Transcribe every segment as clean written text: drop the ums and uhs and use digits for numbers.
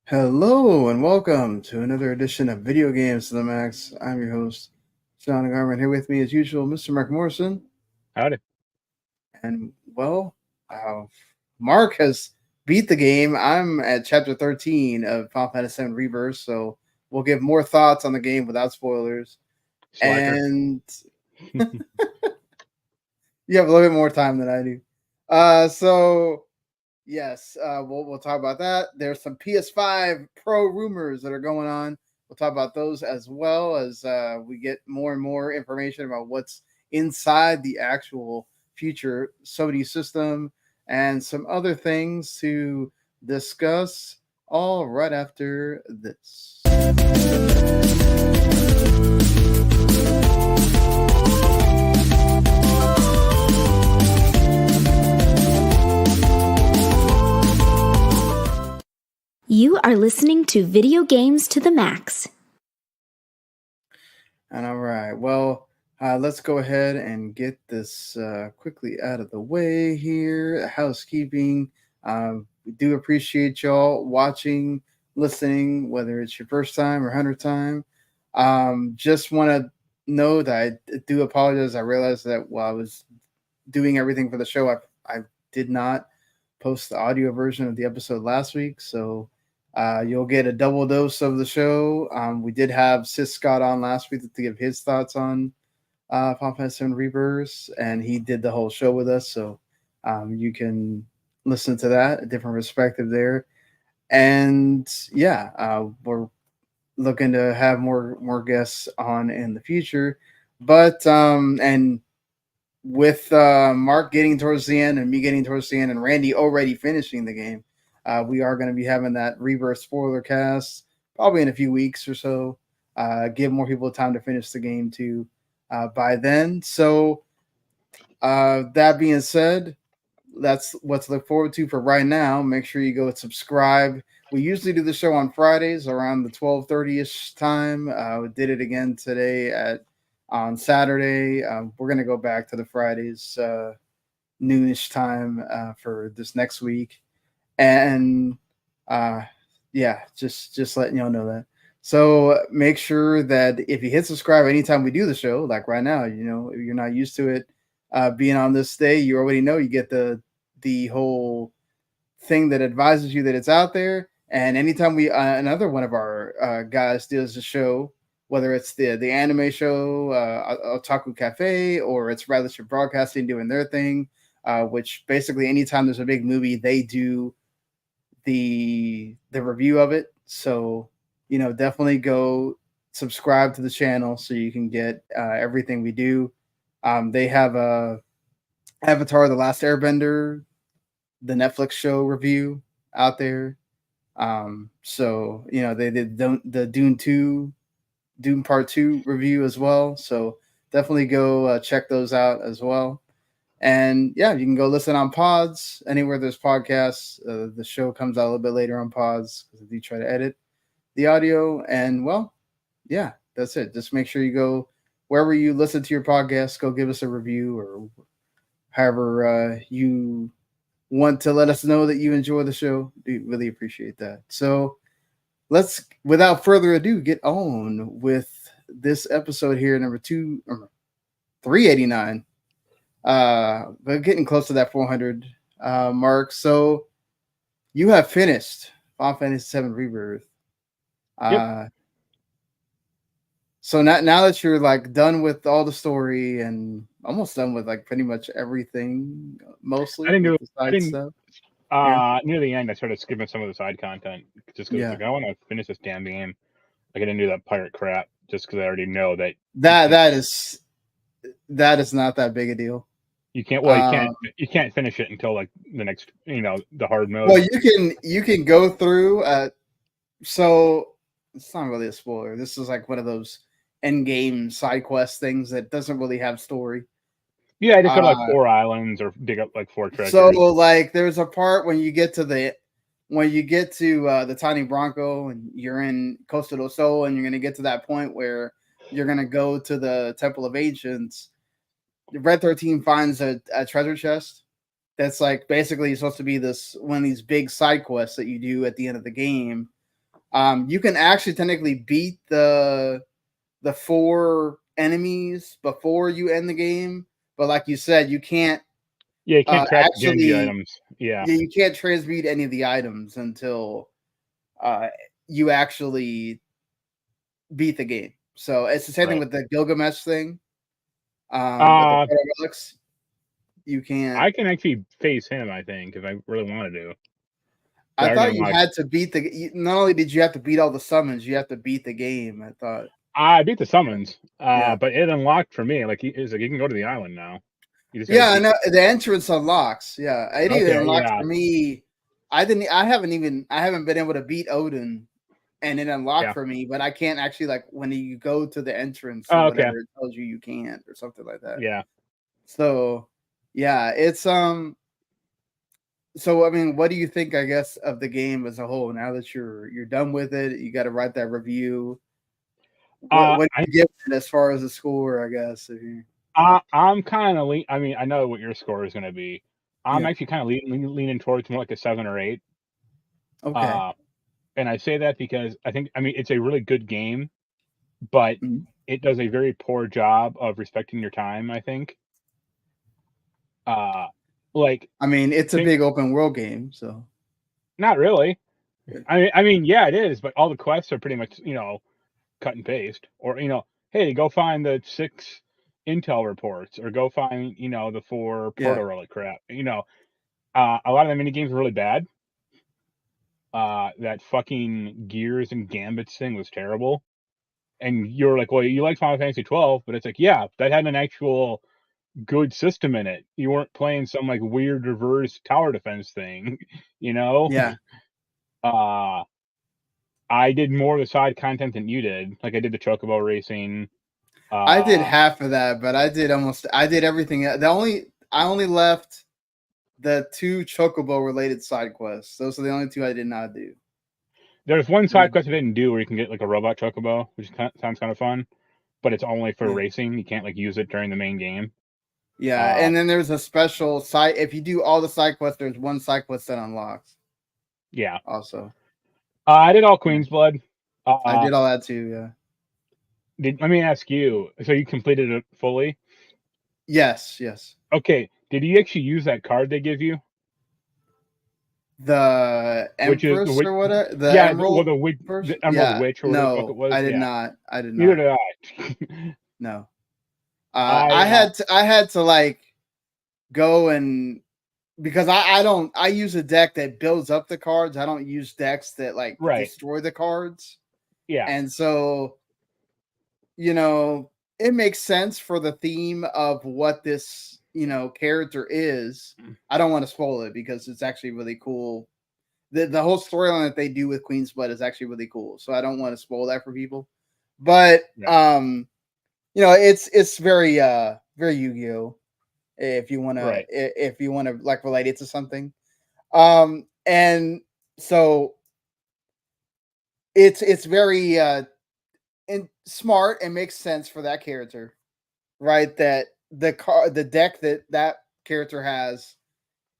Hello and welcome to another edition of Video Games to the Max. I'm your host, Sean and Marc. Here with me, as usual, Mr. Mark Morrison. Howdy. And, uh, Mark has beat the game. I'm at Chapter 13 of Final Fantasy VII Rebirth, so we'll give more thoughts on the game without spoilers. Slacker. And you have a little bit more time than I do. Yes, we'll talk about that. There's some PS5 Pro rumors that are going on. We'll talk about those as well as we get more and more information about what's inside the actual future Sony system and some other things to discuss. All right after this. You are listening to Video Games to the Max. And all right, let's go ahead and get this quickly out of the way here. Housekeeping. We do appreciate y'all watching, listening, whether it's your first time or 100th time. Just want to know that I do apologize. I realized that while I was doing everything for the show, I did not post the audio version of the episode last week. So you'll get a double dose of the show. We did have Sis Scott on last week to give his thoughts on Final Fantasy VII Rebirth, and he did the whole show with us. So you can listen to that, a different perspective there. And we're looking to have more guests on in the future. But and with Mark getting towards the end and me getting towards the end and Randy already finishing the game, we are going to be having that Rebirth spoiler cast probably in a few weeks or so. Give more people time to finish the game too by then. So that being said, that's what to look forward to for right now. Make sure you go and subscribe. We usually do the show on Fridays around the 12:30ish time. We did it again today on Saturday. We're going to go back to the Fridays noonish time for this next week. And just letting y'all know that. So make sure that if you hit subscribe anytime we do the show, like right now, if you're not used to it being on this day, you already know you get the whole thing that advises you that it's out there. And anytime we another one of our guys does a show, whether it's the anime show, Otaku Cafe, or it's Rathership Broadcasting doing their thing, which basically anytime there's a big movie, they do the review of it. So definitely go subscribe to the channel so you can get everything we do. They have a Avatar: The Last Airbender, the Netflix show review out there. So they did the Dune Part 2 review as well. So definitely go check those out as well. And you can go listen on pods anywhere there's podcasts. The show comes out a little bit later on pods because I do try to edit the audio. And that's it. Just make sure you go wherever you listen to your podcast, go give us a review or however you want to let us know that you enjoy the show. We really appreciate that. So let's, without further ado, get on with this episode here, number 389. But getting close to that 400 mark. So you have finished Final Fantasy VII Rebirth. Yep. So now that you're like done with all the story and almost done with like pretty much everything, mostly I didn't do the side stuff. near the end I started skipping some of the side content just because I want to finish this damn game. Like I didn't do that pirate crap just because I already know that that is not that big a deal. You can't you can't finish it until like the next the hard mode. Well, you can go through so it's not really a spoiler. This is like one of those end game side quest things that doesn't really have story. Yeah, I just go to like 4 islands or dig up like 4 treasures. So like there's a part when you get to the Tiny Bronco and you're in Costa del Sol and you're gonna get to that point where you're gonna go to the Temple of Ancients. Red 13 finds a treasure chest that's like basically supposed to be one of these big side quests that you do at the end of the game You can actually technically beat the 4 enemies before you end the game, but like you said, you can't. Yeah, you can't track the actually, items. Yeah, you can't transmute any of the items until you actually beat the game. So it's the same thing with the Gilgamesh thing. With the proto relics, you can't. I can actually face him, I think, if I really wanted to. I thought you had to beat the. Not only did you have to beat all the summons, you have to beat the game. I thought. I beat the summons, Yeah. but it unlocked for me. Like, it's like you can go to the island now. You just Yeah, I know the entrance unlocks. Yeah, it even unlocked yeah. for me. I haven't been able to beat Odin, and it unlocked for me. But I can't actually, like, when you go to the entrance or whatever, it tells you can't or something like that. Yeah. So, yeah, it's So I mean, what do you think? I guess of the game as a whole. Now that you're done with it, you got to write that review. What do you give it as far as the score? I guess. I'm kind of I mean, I know what your score is going to be. I'm actually kind of leaning towards more like a 7 or 8. Okay. And I say that because I mean, it's a really good game, but it does a very poor job of respecting your time, I think. Like, I mean, it's a big open world game, so. Not really. I mean, yeah, it is, but all the quests are pretty much, cut and paste. Or, hey, go find the 6 intel reports, or go find, the 4 proto relic crap. A lot of the mini games are really bad. That fucking Gears and Gambits thing was terrible. And you're like, well, you like Final Fantasy 12, but it's like, yeah, that had an actual good system in it. You weren't playing some like weird reverse tower defense thing, Yeah. I did more of the side content than you did. Like, I did the chocobo racing. I did half of that, but I did everything. I only left the 2 chocobo related side quests. Those are the only 2 I did not do. There's one side quest I didn't do where you can get like a robot chocobo, which sounds kind of fun, but it's only for racing. You can't like use it during the main game. Yeah, and then there's a special side. If you do all the side quests, there's one side quest that unlocks. Yeah. Also, I did all Queen's Blood. I did all that too. Yeah. Let me ask you. So you completed it fully? Yes. Okay. Did you actually use that card they give you? The Empress or whatever? The Emerald? The Emerald Witch or whatever the fuck it was? I did not. I did not. Neither did I. No. I had to like go and because I use a deck that builds up the cards. I don't use decks that like destroy the cards. Yeah. And so, it makes sense for the theme of what this, character is. I don't want to spoil it because it's actually really cool. The whole storyline that they do with Queen's Blood is actually really cool. So I don't want to spoil that for people. But it's very very Yu-Gi-Oh! If you want to like relate it to something. And so it's very and smart and makes sense for that character, right? That the deck that character has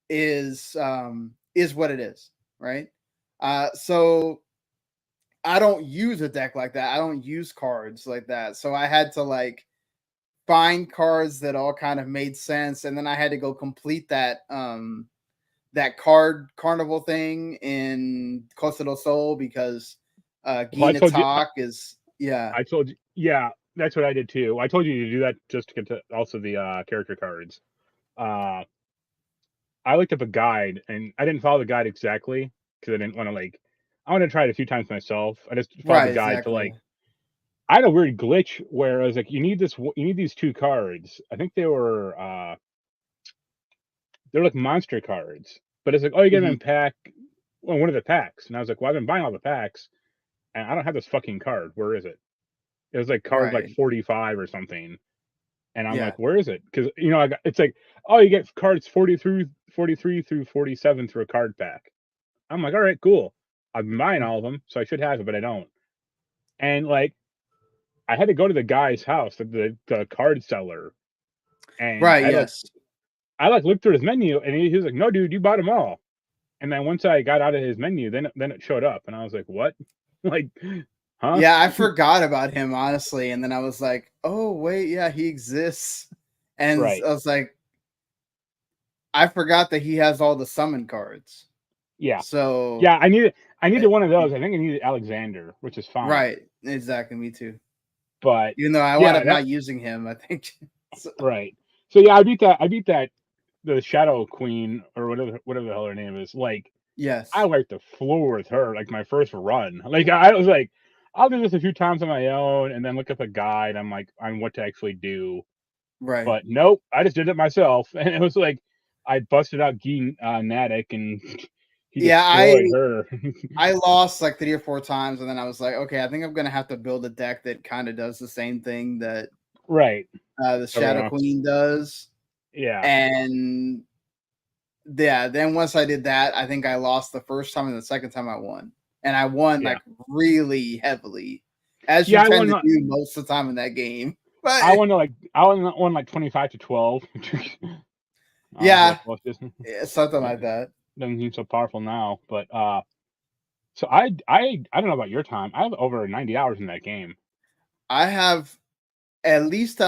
is what it is, right? So I don't use a deck like that. I don't use cards like that. So I had to like find cards that all kind of made sense, and then I had to go complete that that carnival thing in Costa del Sol because Gina Talk is I told you, that's what I did too. I told you to do that just to get to also the character cards. I looked up a guide, and I didn't follow the guide exactly because I didn't want to I want to try it a few times myself. I just followed the guide to I had a weird glitch where I was like, you need these 2 cards. I think they were like monster cards, but it's like, oh, you get them in pack, one of the packs. And I was like, well, I've been buying all the packs, and I don't have this fucking card. Where is it? It was like card like 45 or something, and I'm like, where is it? Because it's like, oh, you get cards 43 through 47 through a card pack. I'm like, all right, cool. I've been buying all of them, so I should have it, but I don't. And like, I had to go to the guy's house, the card seller, and I looked through his menu, and he was like, "No, dude, you bought them all." And then once I got out of his menu, then it showed up, and I was like, "What?" Like, huh? Yeah, I forgot about him, honestly. And then I was like, oh, wait, yeah, he exists. And Right. I was like, I forgot that he has all the summon cards. Yeah. So Yeah, I needed one of those. I think I needed Alexander, which is fine. right, exactly, me too. But Even though I wound up not using him, I think. So. Right. So yeah, I beat that the Shadow Queen or whatever the hell her name is. Like, Yes. I wiped the floor with her, like my first run. Like I was like, I'll do this a few times on my own and then look up a guide on what to actually do. Right. But nope, I just did it myself. And it was like I busted out Natick and he destroyed her. I lost like 3 or 4 times, and then I was like, okay, I think I'm gonna have to build a deck that kind of does the same thing that right. The Shadow Queen does. Yeah. And yeah, then once I did that, I think I lost the first time, and the second time I won. And I won like really heavily, as you tend to do most of the time in that game. But I won like 25-12. yeah, something like that. Doesn't seem so powerful now, but so I don't know about your time. I have over 90 hours in that game. I have at least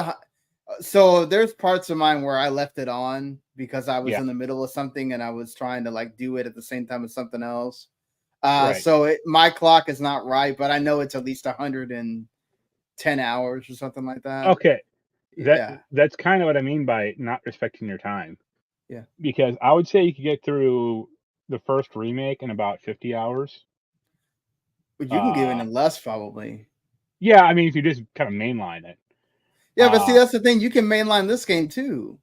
so there's parts of mine where I left it on because I was in the middle of something and I was trying to like do it at the same time as something else. So my clock is not right, but I know it's at least 110 hours or something like that. Okay. That's kind of what I mean by not respecting your time. Yeah. Because I would say you could get through the first remake in about 50 hours. But you can get it in less, probably. Yeah, I mean, if you just kind of mainline it. Yeah, but see, that's the thing. You can mainline this game, too.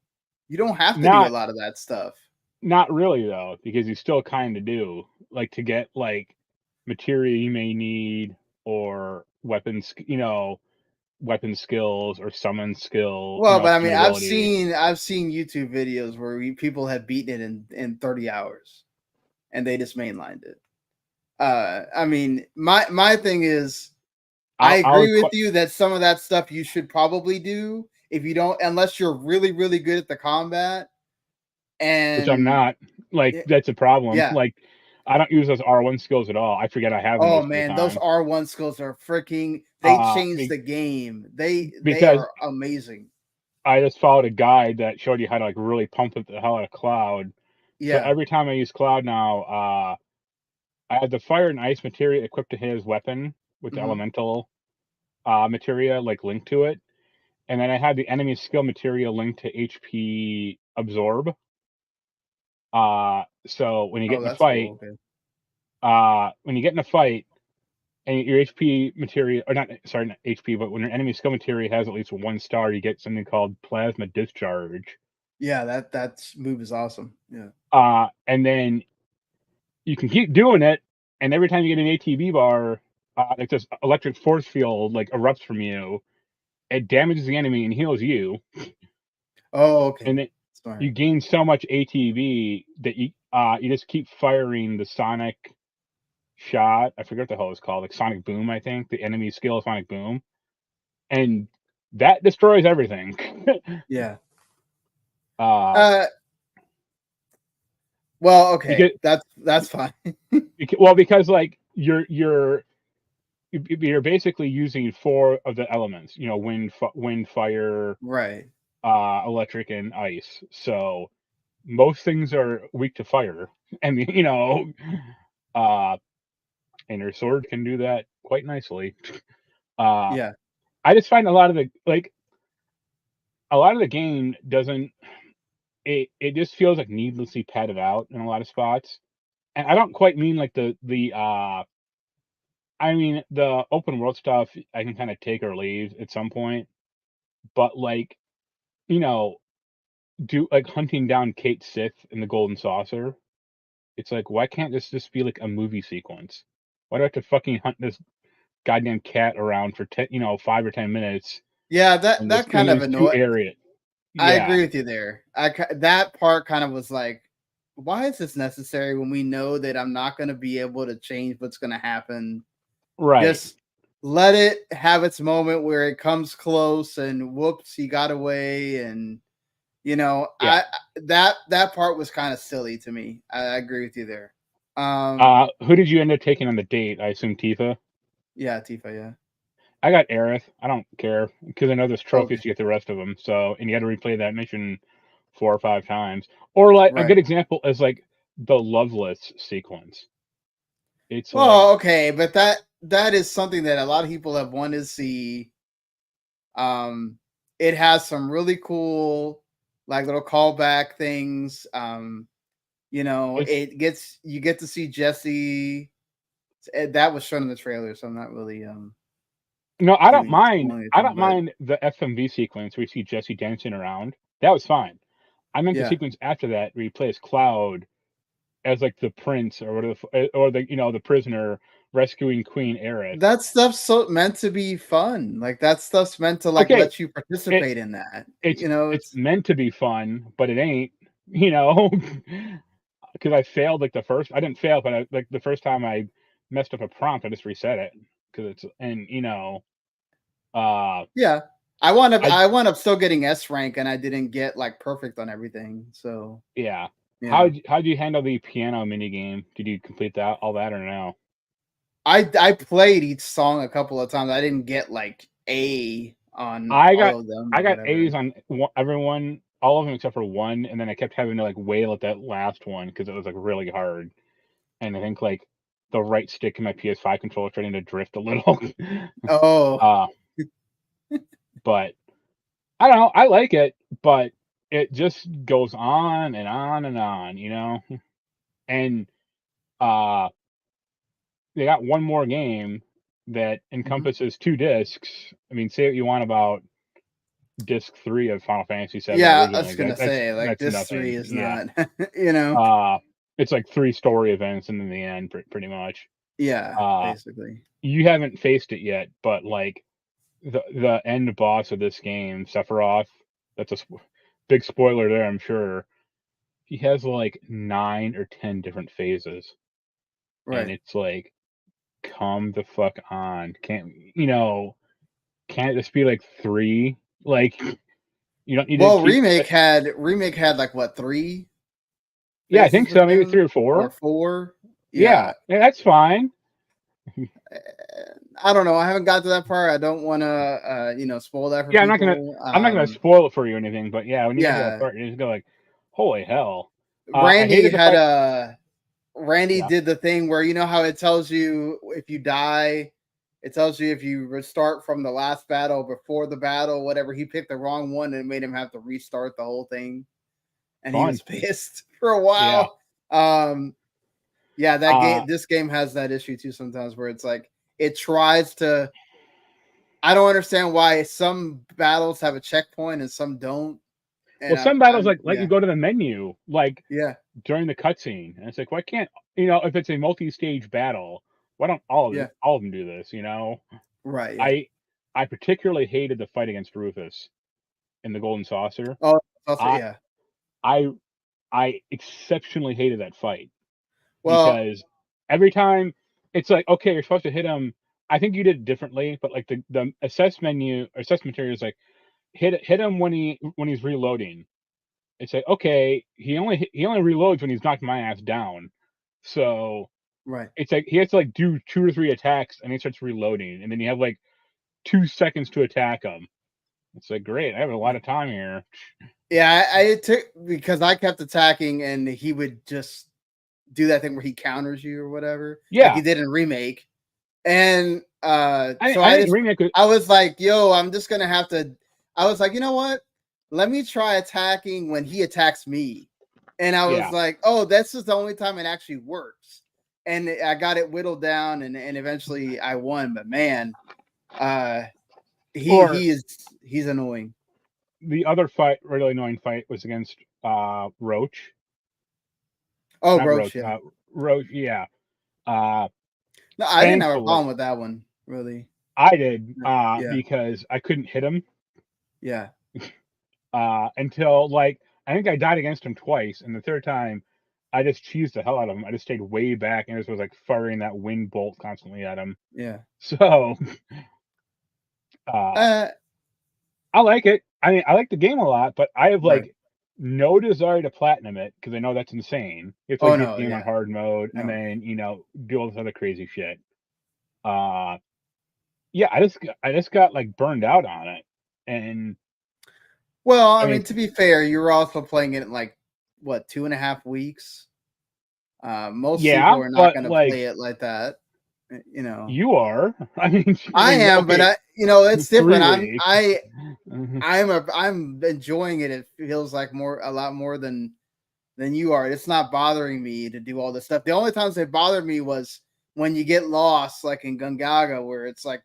You don't have to do a lot of that stuff. Not really, though, because you still kind of do. Like, to get, like, materia you may need, or weapons, weapon skills, or summon skill. Well, but I mean, I've seen YouTube videos where people have beaten it in 30 hours. And they just mainlined it. I mean, my thing is, I agree with you that some of that stuff you should probably do if you don't, unless you're really, really good at the combat. And which I'm not. Like, that's a problem. Yeah. Like, I don't use those R1 skills at all. I forget I have them. Oh man, those R1 skills are freaking. They changed the game. They are amazing. I just followed a guide that showed you how to like really pump the hell out of Cloud. Yeah. So every time I use Cloud now, I have the fire and ice materia equipped to his weapon with the elemental materia like linked to it, and then I have the enemy skill materia linked to HP absorb. So when you get in a fight, when you get in a fight, and your HP materia, or not HP, but when your enemy skill materia has at least 1 star, you get something called plasma discharge. Yeah, that move is awesome. Yeah. And then you can keep doing it, and every time you get an ATB bar, like this electric force field like erupts from you. It damages the enemy and heals you. Oh, okay. And then you gain so much ATB that you just keep firing the sonic shot. I forget what the hell it's called, like Sonic Boom, I think. The enemy skill is Sonic Boom. And that destroys everything. Yeah. Well, okay, because, that's fine. Because like you're basically using 4 of the elements, wind, fire, right, electric, and ice. So most things are weak to fire, and and your sword can do that quite nicely. Yeah, I just find a lot of the game doesn't. It just feels like needlessly padded out in a lot of spots, and I don't quite mean like the I mean the open world stuff I can kind of take or leave at some point, but like do like hunting down Kate Sith in the Golden Saucer. It's like, why can't this just be like a movie sequence? Why do I have to fucking hunt this goddamn cat around for 5 or 10 minutes? Yeah, that kind of annoyed. I agree with you there. That part kind of was like, why is this necessary when we know that I'm not going to be able to change what's going to happen? Right. Just let it have its moment where it comes close and whoops, he got away. And, that part was kind of silly to me. I agree with you there. Who did you end up taking on the date? I assume Tifa? Yeah, Tifa. Yeah. I got Aerith. I don't care because I know there's trophies Okay. to get the rest of them. So, and you got to replay that mission 4 or 5 times. Or like a Right. good example is like the Loveless sequence. It's Well, like okay, but that is something that a lot of people have wanted to see. It has some really cool, like little callback things. You know, it's you get to see Jesse. That was shown in the trailer, so I'm not really no, I don't doing mind. I anything. don't But mind the FMV sequence where you see Jesse dancing around. That was fine. I meant the yeah, sequence after that where you play as Cloud as like the prince or whatever, or the the prisoner rescuing Queen Aerith. that stuff's meant to be fun. Like that stuff's meant to like Okay, let you it participate in that. it's You know, it's it's meant to be fun, but it ain't. You know, because I failed like the first. I didn't fail, but like the first time I messed up a prompt, I just reset it because it's uh, yeah. I I wound up still getting S rank, and I didn't get like perfect on everything. So yeah. yeah. How'd you handle the piano mini game? Did you complete that all that or no? I played each song a couple of times. I didn't get like A on I got all of them I or got whatever. A's on everyone, all of them except for one, and then I kept having to like wail at that last one because it was like really hard. And I think like the right stick in my PS5 controller starting to drift a little. Oh, uh, but I don't know. I like it, but it just goes on and on and on, And uh, they got one more game that mhm. encompasses 2 discs. I mean, say what you want about disc 3 of Final Fantasy VII Yeah, I originally. was gonna say like That's this three nothing. is Yeah. not, you know. It's like 3 story events and then the end, pretty much. Yeah, Uh, basically. you haven't faced it yet, but like the end boss of this game, Sephiroth, that's a big spoiler there, I'm sure. He has like 9 or 10 different phases, and Right. it's like, come the fuck on. Can't it just be like 3? Like, you don't need to Well, keep. remake had like what, three Yeah, I phases think of so. Maybe 3 him or or 4. four? Yeah, Yeah. yeah, that's fine. Eh, I don't know. I haven't got to that part. I don't want to, spoil that for Yeah, people. I'm not gonna spoil it for you or anything, but yeah, when you get to that Yeah. part, you just go like, holy hell. I Randy hated the had fight. Randy Yeah, did the thing where you know how it tells you if you die, it tells you if you restart from the last battle before the battle, whatever. He picked the wrong one and it made him have to restart the whole thing, and he fun. was pissed for a Yeah. while. Yeah, Uh, this game has that issue too sometimes where it's like it tries to. I don't understand why some battles have a checkpoint and some don't, well, and some battles I'm like let you yeah, go to the menu like yeah, during the cutscene, and it's like, why can't if it's a multi-stage battle, why don't yeah, all of them do this? right, yeah. I I particularly hated the fight against Rufus in the Golden Saucer. Oh, also, I yeah. I I exceptionally hated that fight Well, because every time it's like, okay, you're supposed to hit him. I think you did it differently, but like the assess material is like hit him when he's reloading. It's like, okay, he only reloads when he's knocked my ass down. So right. it's like he has to like do 2 or 3 attacks and he starts reloading, and then you have like 2 seconds to attack him. It's like, great, I have a lot of time here. Yeah, I took because I kept attacking and he would just do that thing where he counters you or whatever, like Yeah, he did in remake. And so I think remake. I was like, yo, I'm just gonna have to. I was like, you know what? Let me try attacking when he attacks me. And I was Yeah, like, oh, this is the only time it actually works. And I got it whittled down, and eventually I won. But man, uh, or he's annoying. the other fight, really annoying fight, was against Roach. Oh, Not Roach, Roach. yeah. Roach. Yeah. Uh, No, I didn't have a thankfully, problem with that one, really. I did Yeah, because I couldn't hit him yeah, until like I think I died against him twice, and the third time I just cheesed the hell out of him. I just stayed way back and just was like firing that wind bolt constantly at him. yeah. So uh, Uh, I like it. I mean, I like the game a lot, but I have right. like no desire to platinum it because I know that's insane. You have to Oh like beat no, the game on yeah, hard mode and no. then do all this other crazy shit. Uh, Yeah, I just got like burned out on it, and well, I mean, to be fair, you were also playing it in like what 2.5 weeks. Most people are not going to play it like that. You know, you are. I mean, I am, okay, but it's different. 3 weeks. I'm enjoying it. It feels like a lot more than you are. It's not bothering me to do all this stuff. The only times it bothered me was when you get lost, like in Gungaga, where it's like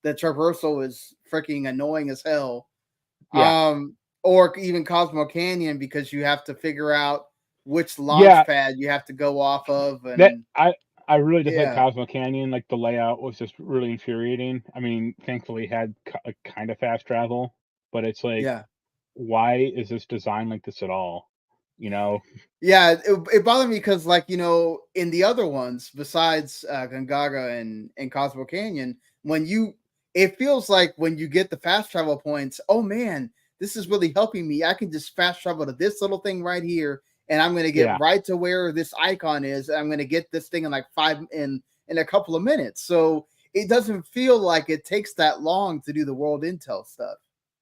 the traversal is freaking annoying as hell. Yeah. Or even Cosmo Canyon, because you have to figure out which launch pad you have to go off of. And that I really just like Cosmo Canyon. Like the layout was just really infuriating. I mean, thankfully it had kind of fast travel, but it's like, why is this designed like this at all? You know? Yeah, it bothered me because, like, you know, in the other ones besides Gungaga and Cosmo Canyon, it feels like when you get the fast travel points, oh man, this is really helping me. I can just fast travel to this little thing right here, and I'm going to get right to where this icon is. And I'm going to get this thing in like in a couple of minutes. So it doesn't feel like it takes that long to do the world intel stuff.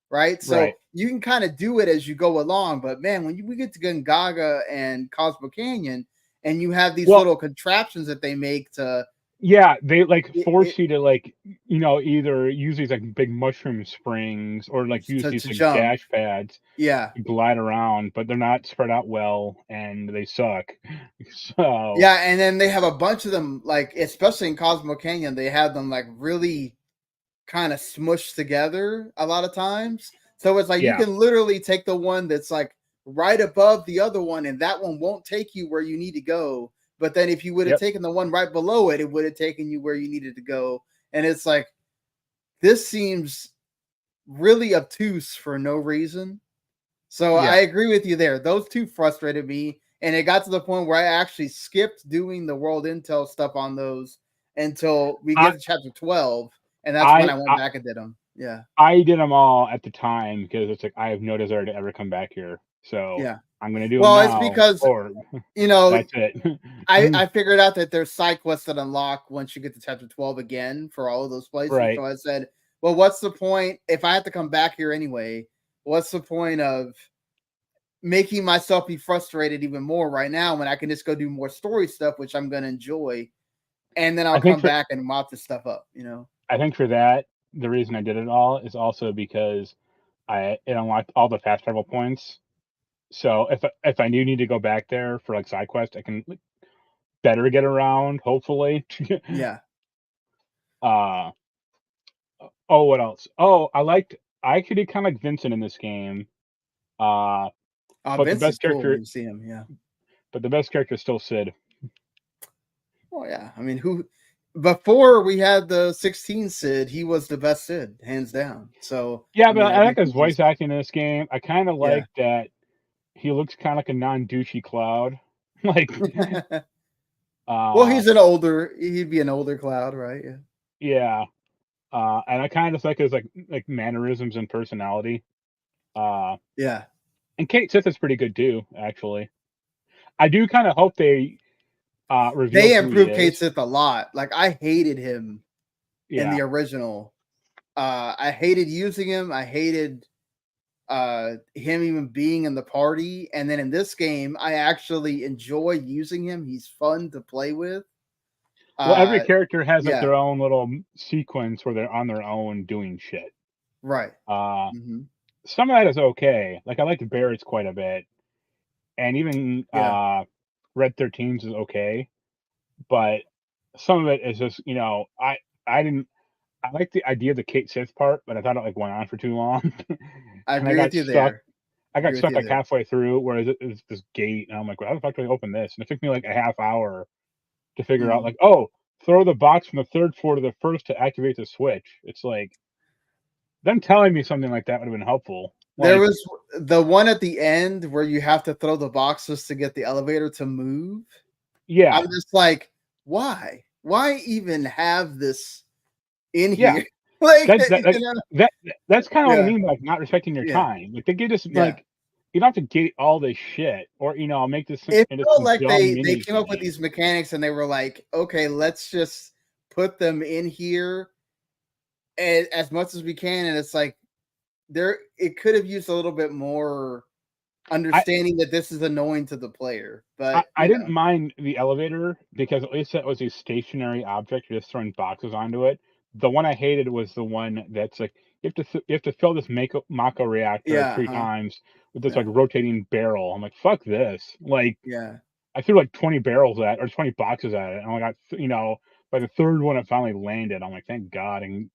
Right. So you can kind of do it as you go along. But man, when we get to Gungaga and Cosmo Canyon and you have these little contraptions that they make to. Yeah, they like force you to like, you know, either use these like big mushroom springs or like use these like dash pads. Yeah. To glide around, but they're not spread out well and they suck. So yeah, and then they have a bunch of them, like especially in Cosmo Canyon, they have them like really kind of smushed together a lot of times. So it's like you can literally take the one that's like right above the other one, and that one won't take you where you need to go. But then if you would have taken the one right below it, it would have taken you where you needed to go. And it's like, this seems really obtuse for no reason. So I agree with you there. Those two frustrated me. And it got to the point where I actually skipped doing the world intel stuff on those until we get to chapter 12. And that's when I went back and did them. Yeah. I did them all at the time because it's like, I have no desire to ever come back here. So I'm going to do them now. It's because, you know, that's it. I figured out that there's side quests that unlock once you get to chapter 12 again for all of those places. Right. So I said, well, what's the point? If I have to come back here anyway, what's the point of making myself be frustrated even more right now when I can just go do more story stuff, which I'm going to enjoy. And then I'll come back and mop this stuff up, you know? I think for that, the reason I did it all is also because it unlocked all the fast travel points. So if I do need to go back there for like side quest, I can better get around, hopefully. Yeah. Oh, what else? Oh, I actually kind of like Vincent in this game. But the best character, cool when you see him, yeah. But the best character is still Sid. Oh yeah, I mean, before we had the 16 Sid, he was the best Sid, hands down. So yeah, but I like his voice acting in this game. I kind of like that he looks kind of like a non-douchey Cloud. Like, well, he'd be an older Cloud, right? Yeah. And I kind of like his like mannerisms and personality. Yeah. And Kate Sith is pretty good too, actually. I do kind of hope they improved Kate Sith a lot. Like, I hated him in the original. I hated using him. I hated him even being in the party. And then in this game, I actually enjoy using him. He's fun to play with. Well, every character has like their own little sequence where they're on their own doing shit. Right. Some of that is okay. Like, I like Barrett's quite a bit. And even Red 13's is okay. But some of it is just, you know, I like the idea of the Kate Sith part, but I thought it like went on for too long. I agree with you there. I got stuck like halfway through where it's this gate, and I'm like, how the fuck do I open this? And it took me like a half hour to figure out, like, oh, throw the box from the third floor to the first to activate the switch. It's like, them telling me something like that would have been helpful. There was the one at the end where you have to throw the boxes to get the elevator to move. Yeah. I'm just like, why? Why even have this in here? Like, that's kind of what I mean by like not respecting your time. Like, they give us like, you don't have to gate all this shit, or, you know, make this. It felt like they came up with these mechanics and they were like, okay, let's just put them in here as much as we can, and it's like it could have used a little bit more understanding that this is annoying to the player. But I didn't mind the elevator because at least it was a stationary object. You're just throwing boxes onto it. The one I hated was the one that's like you have to fill this Mako reactor 3 times with this like rotating barrel. I'm like, fuck this. Like, I threw like 20 barrels at or 20 boxes at it, and I got by the third one it finally landed. I'm like, thank God, and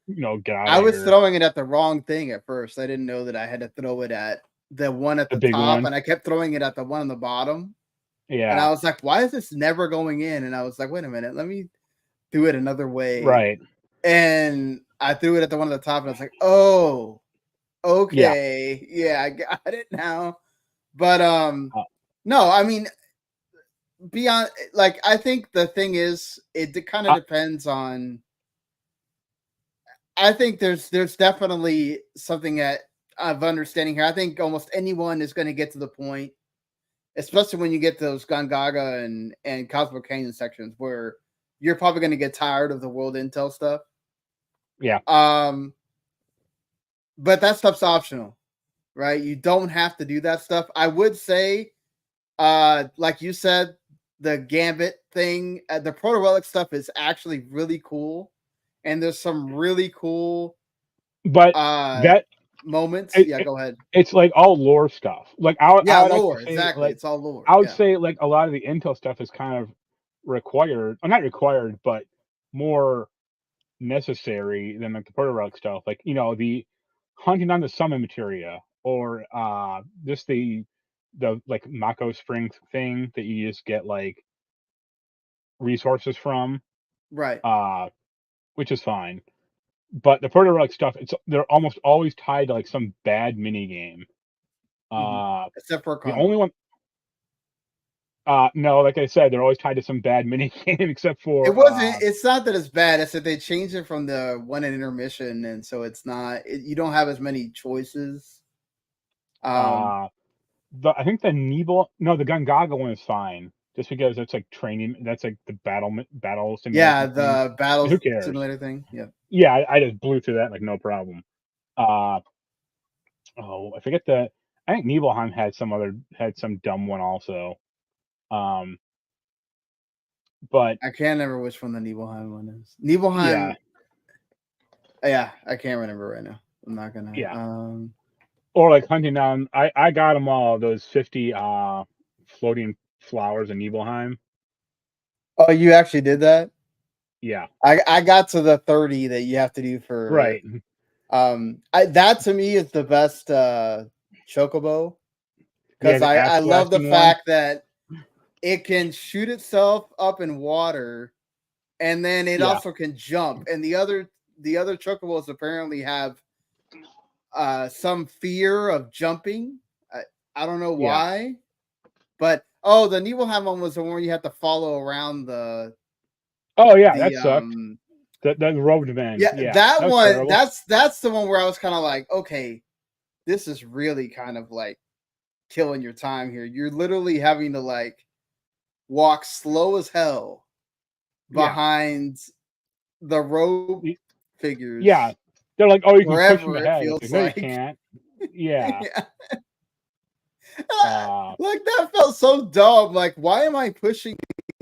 get out of here. I was throwing it at the wrong thing at first. I didn't know that I had to throw it at the one at the top, and I kept throwing it at the one on the bottom. Yeah. And I was like, why is this never going in? And I was like, wait a minute, let me do it another way. Right. And I threw it at the one at the top, and I was like, oh, okay. Yeah, I got it now. But no, I mean, beyond, like, I think the thing is, it kind of depends on. I think there's definitely something of understanding here. I think almost anyone is going to get to the point, especially when you get those Gongaga and Cosmo Canyon sections, where you're probably going to get tired of the world intel stuff. Yeah. But that stuff's optional, right? You don't have to do that stuff. I would say, like you said, the Gambit thing, the Proto Relic stuff is actually really cool. And there's some really cool moments. Go ahead. It's like all lore stuff. Like lore, exactly. It's all lore. I would say like a lot of the intel stuff is kind of required, or not required, but more necessary than like the Proto Relic stuff. Like, the hunting on the summon materia, or just the like Mako Spring thing that you just get like resources from. Right. Which is fine. But the Proto Relic stuff, they're almost always tied to like some bad mini game. Except for the only one. No, like I said, they're always tied to some bad mini game. Except for it wasn't. It's not that it's bad. It's that they changed it from the one in intermission, and so it's not. You don't have as many choices. I think the Gongaga one is fine. Just because it's like training, that's like the battle simulator. Yeah, the battle simulator thing. Yeah. Yeah, I just blew through that like no problem. I forget I think Nibelheim had some dumb one also. But I can't remember which one the Nibelheim one is. Nibelheim. Yeah, I can't remember right now. I'm not gonna. Yeah. Or like hunting down. I got them all. Those 50 floating flowers in Nibelheim. Oh, you actually did that? Yeah. I got to the 30 that you have to do for right. That to me is the best chocobo, because I love the fact that it can shoot itself up in water, and then it also can jump. And the other chocobos apparently have some fear of jumping. I don't know why, but the Nibelheim one was the one where you have to follow around the. Oh yeah, that sucked. That robed man. Yeah, that one. That's the one where I was kind of like, okay, this is really kind of like killing your time here. You're literally having to like walk slow as hell behind the rope figures. Yeah, they're like, oh, you can push them Wherever it ahead. feels No, like. you can't. Yeah. Like that felt so dumb. Like, why am I pushing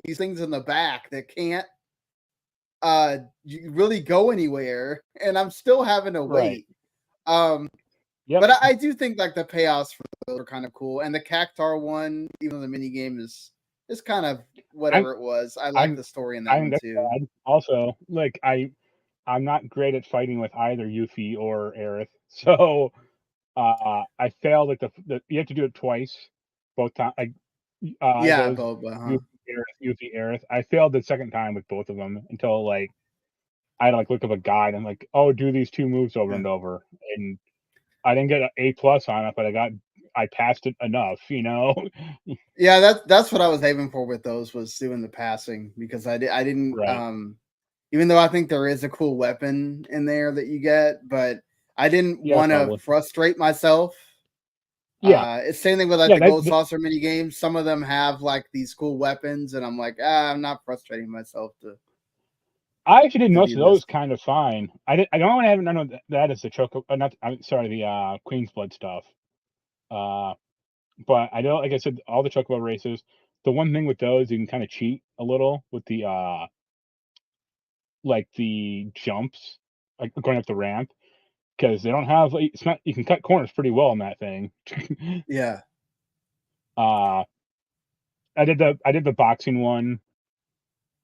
these things in the back that can't really go anywhere, and I'm still having to wait. But I do think like the payoffs for those are kind of cool, and the Cactar one, even though the mini game is kind of whatever it was. I like the story in that one too. Bad. Also, like I'm not great at fighting with either Yuffie or Aerith, so I failed like you have to do it twice, both times. Both. Yuffie, Aerith. I failed the second time with both of them until like I had to like look up a guide and like, oh, do these 2 moves over and over, and I didn't get an A+ on it, but I passed it enough, Yeah, that's what I was aiming for with those, was doing the passing, because I didn't even though I think there is a cool weapon in there that you get, but I didn't want to frustrate myself. Yeah, it's same thing with like the Gold Saucer mini games. Some of them have like these cool weapons, and I'm like, I'm not frustrating myself to I actually did to most do of those this. kind of fine. I don't have none of that is the Choco. Not I'm sorry, the Queen's Blood stuff. But I know, like I said, all the Chocobo races. The one thing with those, you can kind of cheat a little with the like the jumps, like going up the ramp, because they don't have. Like, it's not. You can cut corners pretty well on that thing. Yeah. uh, I did the boxing one,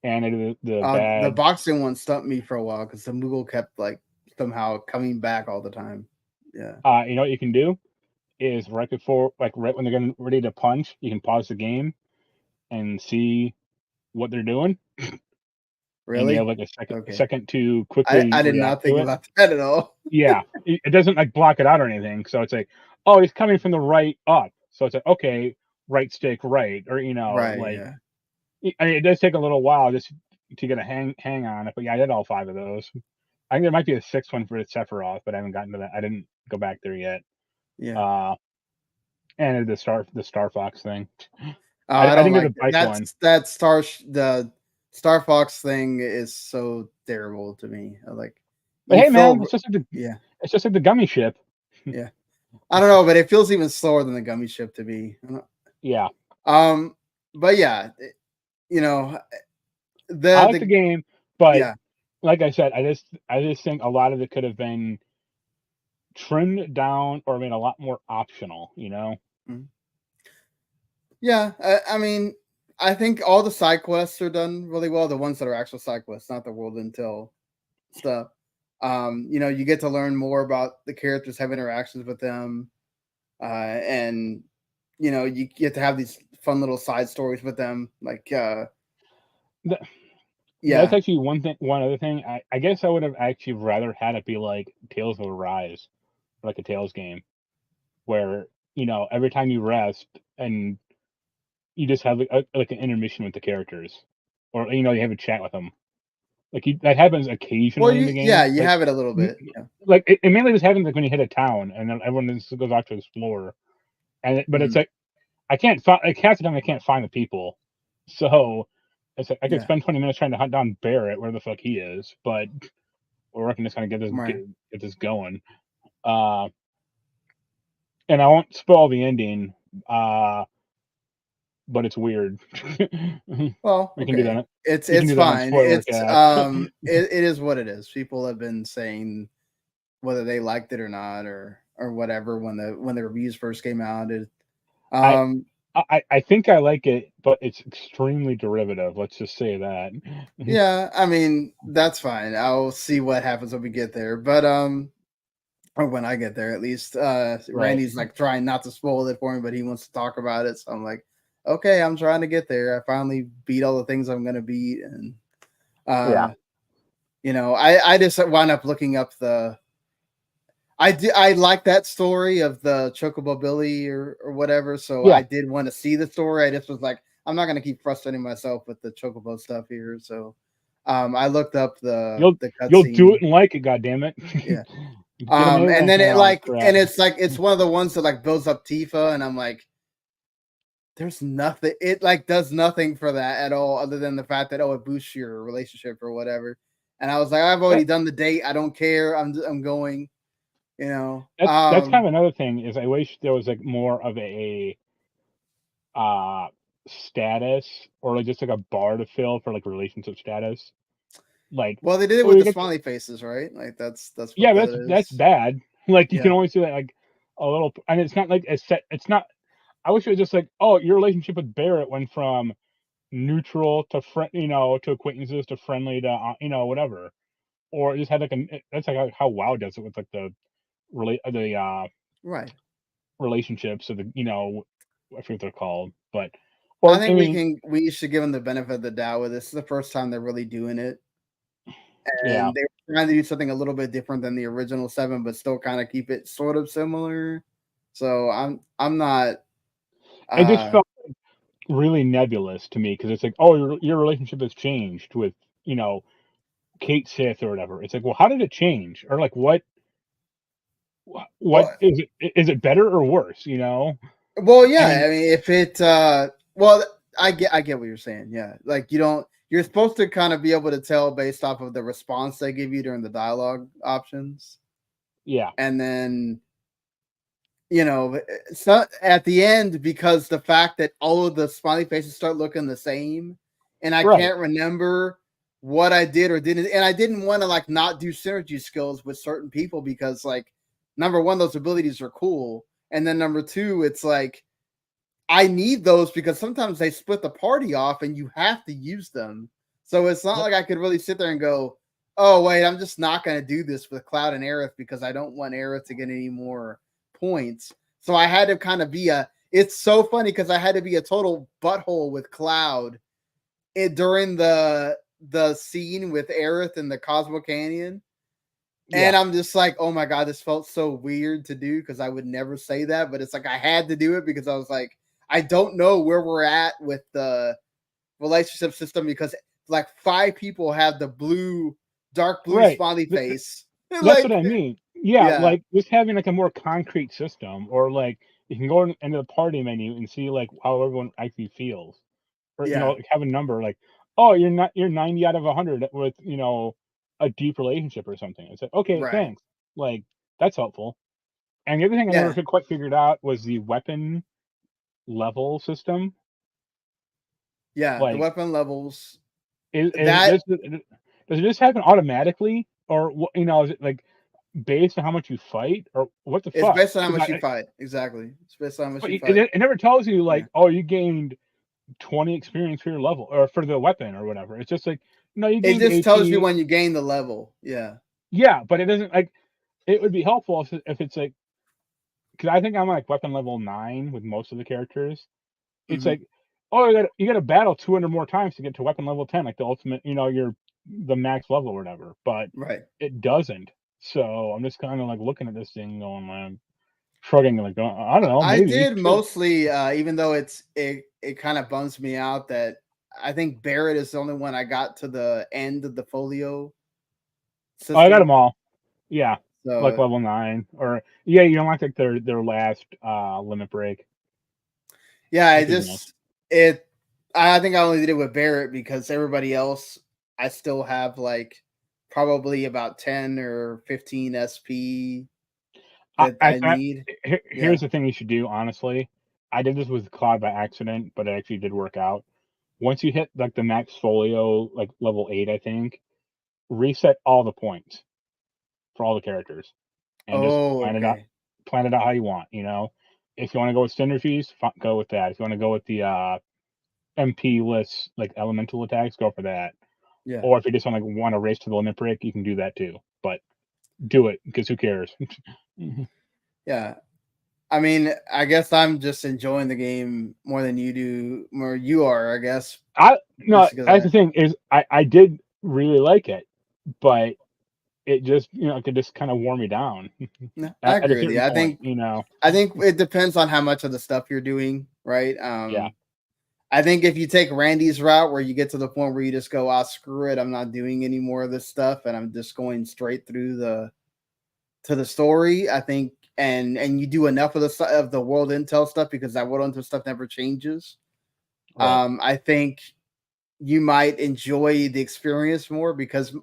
and I did the The bad. boxing one stumped me for a while because the Moogle kept like somehow coming back all the time. Yeah. You know what you can do is right before, like right when they're getting ready to punch, you can pause the game and see what they're doing, and you have Really? like a Okay. second to quickly I did not react to think it. about that at all. Yeah, it doesn't like block it out or anything. So it's like, oh, he's coming from the right up. So it's like, okay, right stick, right, or Right. like Yeah. I mean, it does take a little while just to get a hang on it. But yeah, I did all 5 of those. I think there might be a 6th one for the Sephiroth, but I haven't gotten to that. I didn't go back there yet. Yeah. Uh, and the Star Fox thing. I I don't didn't do like the it. bike one. The Star Fox thing is so terrible to me. Like But you hey, man, feel yeah. it's just like the gummy ship. Yeah. I don't know, but it feels even slower than the gummy ship to me. Yeah, But yeah, you know, I like the the game, but yeah. like I said, I just think a lot of it could have been trimmed down or made a lot more optional. Mhm. Yeah, I mean, I think all the side quests are done really well. The ones that are actual side quests, not the world intel stuff. You get to learn more about the characters, have interactions with them, and you get to have these fun little side stories with them. Like, Th- That's yeah, actually one thing. One other thing, I guess I would have actually rather had it be like Tales of Arise, like a Tales game, where every time you rest and you just have like an intermission with the characters, or you have a chat with them. That happens well, occasionally in the game. you have it a little bit. Yeah. Like it mainly just happens like when you hit a town and then everyone just goes out to explore. But it's Mhm. like I can't find like half the time I can't find the people, so it's like I could Yeah. spend 20 minutes trying to hunt down Barrett where the fuck he is, but or I can just kind of Right. get this going. Uh, and I won't spoil the ending. But it's weird. Well, We can do okay. that. We can It's do that on fine. spoiler It's cast. it is what it is. People have been saying whether they liked it or not or whatever when the reviews first came out. I Um I think I like it, but it's extremely derivative. Let's just say that. yeah, I mean, that's fine. I'll see what happens when we get there. But or when I get there at least. Right. Randy's like trying not to spoil it for me, but he wants to talk about it. So I'm like, okay, I'm trying to get there. I finally beat all the things I'm gonna beat. And Yeah. I just wound up looking up I like that story of the Chocobo Billy or whatever. So Yeah. I did want to see the story. I just was like, I'm not gonna keep frustrating myself with the Chocobo stuff here. So I looked up the You'll do cutscene. it and like it. God damn it. Yeah. Get a And Megaran then fan it on this like crap. and it's like it's one of the ones that like builds up Tifa, and I'm like, there's nothing. It like does nothing for that at all, other than the fact that it boosts your relationship or whatever. And I was like, I've already That, done the date. I don't care. I'm going. You know. that's kind of another thing is I wish there was like more of a uh status or like just like a bar to fill for like relationship status. Like, Well, they did it oh, with you the get smiley faces, right? Like that's what yeah, that that's is. bad. Like you can Yeah. always do that like a little, and it's not like a set. It's not. I wish it was just like, oh, your relationship with Barrett went from neutral to friend, to acquaintances to friendly to whatever, or it just had like that's like how WoW does it with like the Right. relationships of the I forget what they're called, but I or I think mean we should give them the benefit of the doubt with this. This is the first time they're really doing it. yeah, And they were trying to do something a little bit different than the original 7, but still kind of keep it sort of similar. So I'm not it just uh felt really nebulous to me because it's like, oh, your relationship has changed with you know Kate Sith or whatever. It's like, well, how did it change? Or like, what well is it better or worse? well yeah, And I mean if it well I get what you're saying. Yeah. Like you don't you're supposed to kind of be able to tell based off of the response they give you during the dialogue options. Yeah. And then, so at the end, because the fact that all of the smiley faces start looking the same, and I can't remember what I did or didn't, and I didn't want to like not do synergy skills with certain people because like number one, those abilities are cool, and then number two, it's like I need those because sometimes they split the party off and you have to use them. So it's not like I could really sit there and go, oh, wait, I'm just not going to do this with Cloud and Aerith because I don't want Aerith to get any more points. So I had to kind of be it's so funny because I had to be a total butthole with Cloud during the scene with Aerith in the Cosmo Canyon. And I'm just like, oh my God, this felt so weird to do because I would never say that. But it's like I had to do it because I was like, I don't know where we're at with the relationship system because like 5 people have the dark blue smiley face. That's what I mean. Yeah, like just having like a more concrete system, or like you can go into the party menu and see like how everyone actually feels, or have a number like, oh, you're 90 out of 100 with a deep relationship or something. It's like, okay, thanks. Like that's helpful. And the other thing I never quite figured out was the weapon level system. Yeah, like, the weapon levels. Does it just happen automatically, or is it like based on how much you fight, or what the fuck? It's based on how much you fight. Exactly. It's based on how much you fight. It never tells you like, oh, you gained 20 experience for your level or for the weapon or whatever. It's just like, no, you gained. It just tells you when you gain the level. Yeah. Yeah, but it doesn't like. It would be helpful if it's like, because I think I'm like weapon level 9 with most of the characters. It's like, oh, you got to battle 200 more times to get to weapon level 10, like the ultimate, you're the max level or whatever. But it doesn't. So I'm just kind of like looking at this thing, going, man, shrugging, like, I don't know. Maybe. I did mostly, even though it kind of bums me out that I think Barrett is the only one I got to the end of the folio system. Oh, I got them all. Yeah. So, like level 9, or you don't like their last limit break. Yeah, I think I only did it with Barrett because everybody else I still have like probably about 10 or 15 SP that I need. Here's the thing you should do, honestly. I did this with Cloud by accident, but it actually did work out. Once you hit like the max folio, like level 8, I think, reset all the points for all the characters. And just plan it out how you want, If you want to go with synergies, go with that. If you want to go with the MP lists, like elemental attacks, go for that. Yeah. Or if you just want to race to the limit break, you can do that too. But do it, because who cares? Yeah. I mean, I guess I'm just enjoying the game more than you do, more you are, I guess. That's the thing is I did really like it, but it just it could just kind of wear me down. No, I agree with you. I think it depends on how much of the stuff you're doing, right? Yeah. I think if you take Randy's route where you get to the point where you just go, screw it, I'm not doing any more of this stuff and I'm just going straight through to the story, I think, and you do enough of the world intel stuff because that world intel stuff never changes. Right. I think you might enjoy the experience more because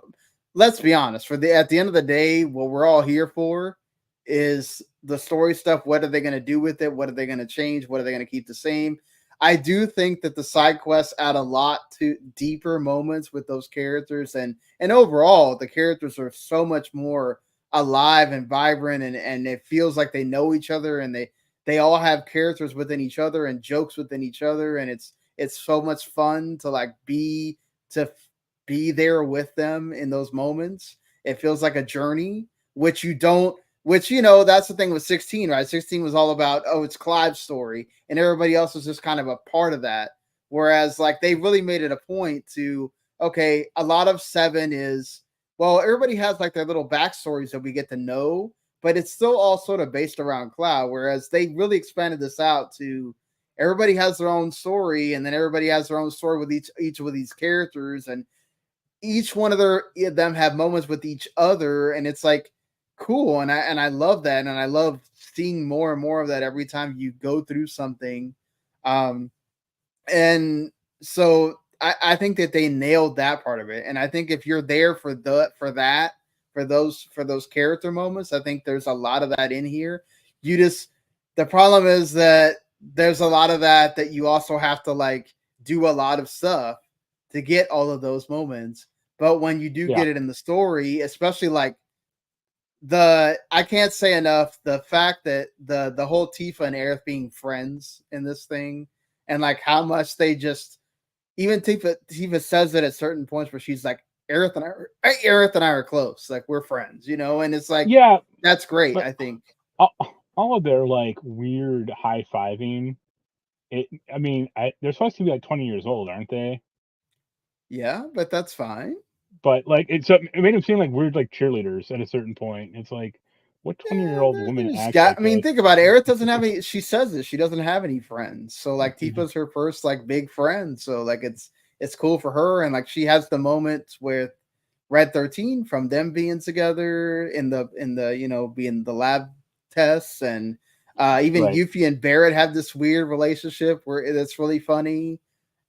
let's be honest, at the end of the day, what we're all here for is the story stuff. What are they going to do with it? What are they going to change? What are they going to keep the same? I do think that the side quests add a lot to deeper moments with those characters, and overall, the characters are so much more alive and vibrant, and it feels like they know each other, and they all have characters within each other and jokes within each other, and it's so much fun to be there with them in those moments. It feels like a journey, which that's the thing with 16, right? 16 was all about, it's Clive's story, and everybody else was just kind of a part of that. Whereas they really made it a point to, a lot of 7 is, everybody has their little backstories that we get to know, but it's still all sort of based around Cloud. Whereas they really expanded this out to everybody has their own story, and then everybody has their own story with each of these characters, and each one of them have moments with each other, and it's cool, and I love that, and I love seeing more and more of that every time you go through something, and so I think that they nailed that part of it, and I think if you're there for those character moments, I think there's a lot of that in here. The problem is that there's a lot of that you also have to like do a lot of stuff to get all of those moments. But when you do get it in the story, especially like I can't say enough the fact that the whole Tifa and Aerith being friends in this thing, and like how much they just even Tifa says it at certain points where she's like, Aerith and I are close, like we're friends, you know, and it's like, yeah, that's great. I think all of their like weird high fiving. I mean, they're supposed to be like 20 years old, aren't they? Yeah, but that's fine. But like it made them seem like weird, like cheerleaders at a certain point. It's like, what 20-year-old woman acts like I mean, this? think about it. Aerith doesn't have any. She says this. She doesn't have any friends. So like Tifa's her first like big friend. So like it's cool for her, and like she has the moments with Red 13 from them being together in the being the lab tests, and even Right. Yuffie and Barrett have this weird relationship where it's really funny,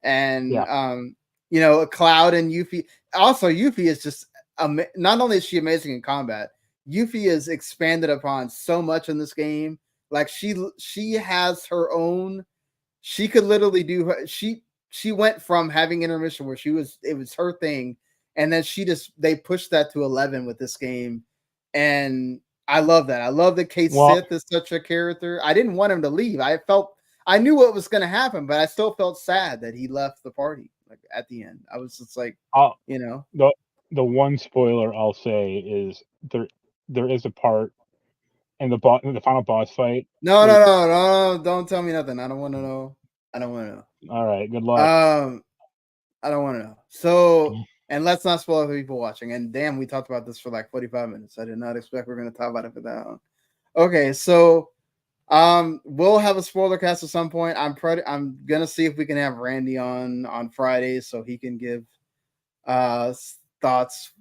and Cloud and Yuffie. Also, Yuffie is just not only is she amazing in combat, Yuffie is expanded upon so much in this game. Like she has her own. She could literally do her. She went from having intermission where it was her thing, and then they pushed that to 11 with this game, and I love that. I love that Kate Sith is such a character. I didn't want him to leave. I knew what was going to happen, but I still felt sad that he left the party. Like at the end, I was just like, the one spoiler I'll say is there is a part in the final boss fight. No, don't tell me nothing. I don't want to know. All right, good luck. I don't want to know. So, and let's not spoil it for people watching. And damn, we talked about this for like 45 minutes. I did not expect we're going to talk about it for that long. Okay, so we'll have a spoiler cast at some point. I'm gonna see if we can have Randy on Friday so he can give thoughts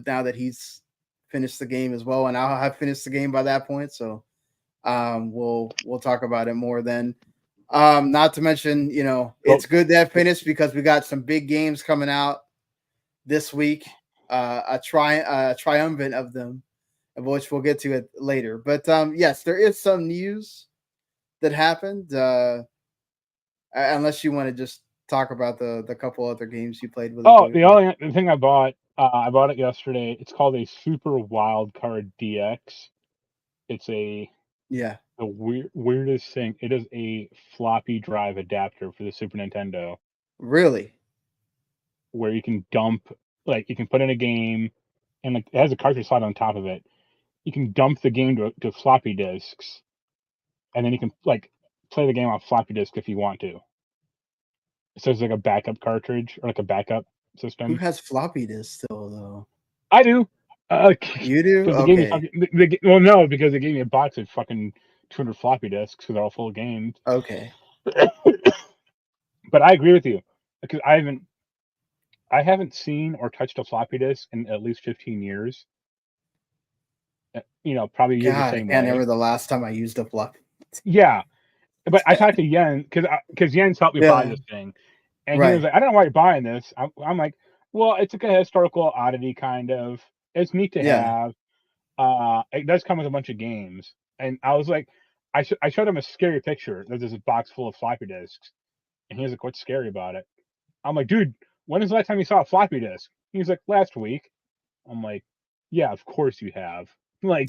now that he's finished the game as well, and I'll have finished the game by that point. So we'll talk about it more then. Not to mention, it's good that finished because we got some big games coming out this week. A triumvirate of them, of which we'll get to it later. But yes, there is some news that happened. Unless you want to just talk about the couple other games you played with. The thing I bought it yesterday. It's called a Super Wild Card DX. It's the weirdest thing. It is a floppy drive adapter for the Super Nintendo. Really? Where you can dump, like you can put in a game, and like it has a cartridge slot on top of it. You can dump the game to floppy disks, and then you can like play the game on floppy disk if you want to. So it's like a backup cartridge or like a backup system. Who has floppy disks still though? I do. You do? Okay. No, because they gave me a box of fucking 200 floppy disks because they're all full of games. Okay. But I agree with you because I haven't seen or touched a floppy disk in at least 15 years. Probably you're the same way. I can't remember the last time I used a floppy. Yeah, but I talked to Yen because Yen's helped me buy this thing, and he was like, "I don't know why you're buying this." I'm like, "Well, it's like a historical oddity, kind of. It's neat to have. It does come with a bunch of games." And I was like, I showed him a scary picture. There's a box full of floppy disks, and he was like, "What's scary about it?" I'm like, "Dude, when is the last time you saw a floppy disk?" He was like, "Last week." I'm like, "Yeah, of course you have." Like,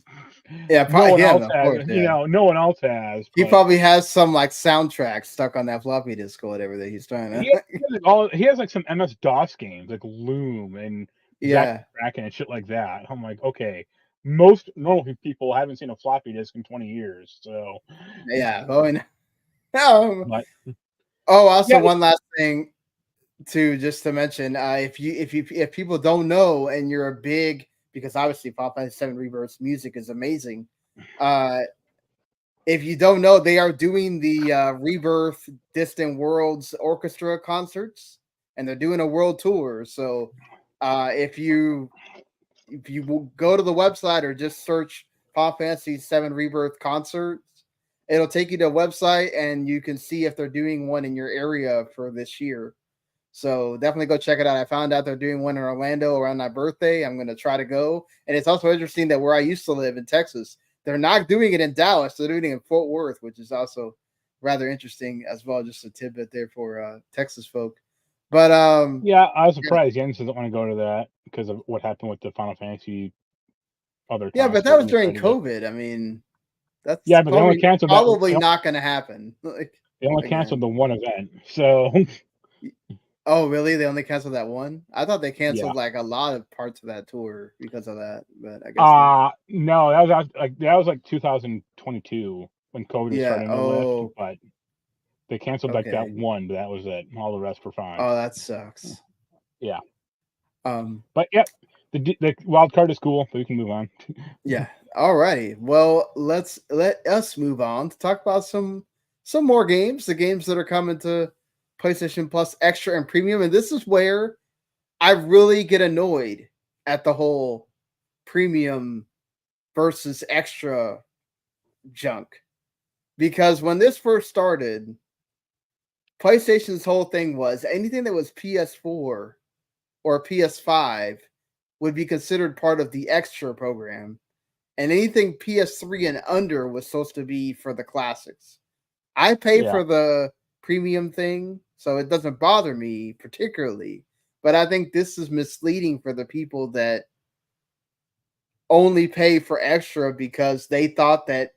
probably, no one else has. No one else has. He probably has some like soundtrack stuck on that floppy disk or whatever that he's trying to. He has like some MS DOS games like Loom and Kraken and shit like that. I'm like, okay, most normal people haven't seen a floppy disk in 20 years, so also one last thing just to mention, if people don't know and you're a big, because obviously Final Fantasy VII Rebirth's music is amazing. If you don't know, they are doing the Rebirth Distant Worlds Orchestra concerts, and they're doing a world tour. So if you will go to the website or just search Final Fantasy VII Rebirth concerts, it'll take you to a website and you can see if they're doing one in your area for this year. So definitely go check it out. I found out they're doing one in Orlando around my birthday. I'm going to try to go. And it's also interesting that where I used to live in Texas, they're not doing it in Dallas. They're doing it in Fort Worth, which is also rather interesting as well. Just a tidbit there for Texas folk. But yeah, I was surprised Jens doesn't want to go to that because of what happened with the Final Fantasy other yeah, time. but that was during COVID. I mean, that's but they only canceled probably that. not going to happen. They only canceled the one event, so. Oh, really? They only canceled that one? I thought they canceled like a lot of parts of that tour because of that, but I guess no, that was like 2022 when COVID was starting to lift, but they canceled like that one, but that was it. All the rest were fine. Oh, that sucks. Yeah. But yeah, the wild card is cool, but we can move on. Yeah. All righty. Well, let us move on to talk about some more games, the games that are coming to PlayStation Plus Extra and Premium. And this is where I really get annoyed at the whole premium versus extra junk. Because when this first started, PlayStation's whole thing was anything that was PS4 or PS5 would be considered part of the extra program. And anything PS3 and under was supposed to be for the classics. I pay for the premium thing, so it doesn't bother me particularly. But I think this is misleading for the people that only pay for extra because they thought that,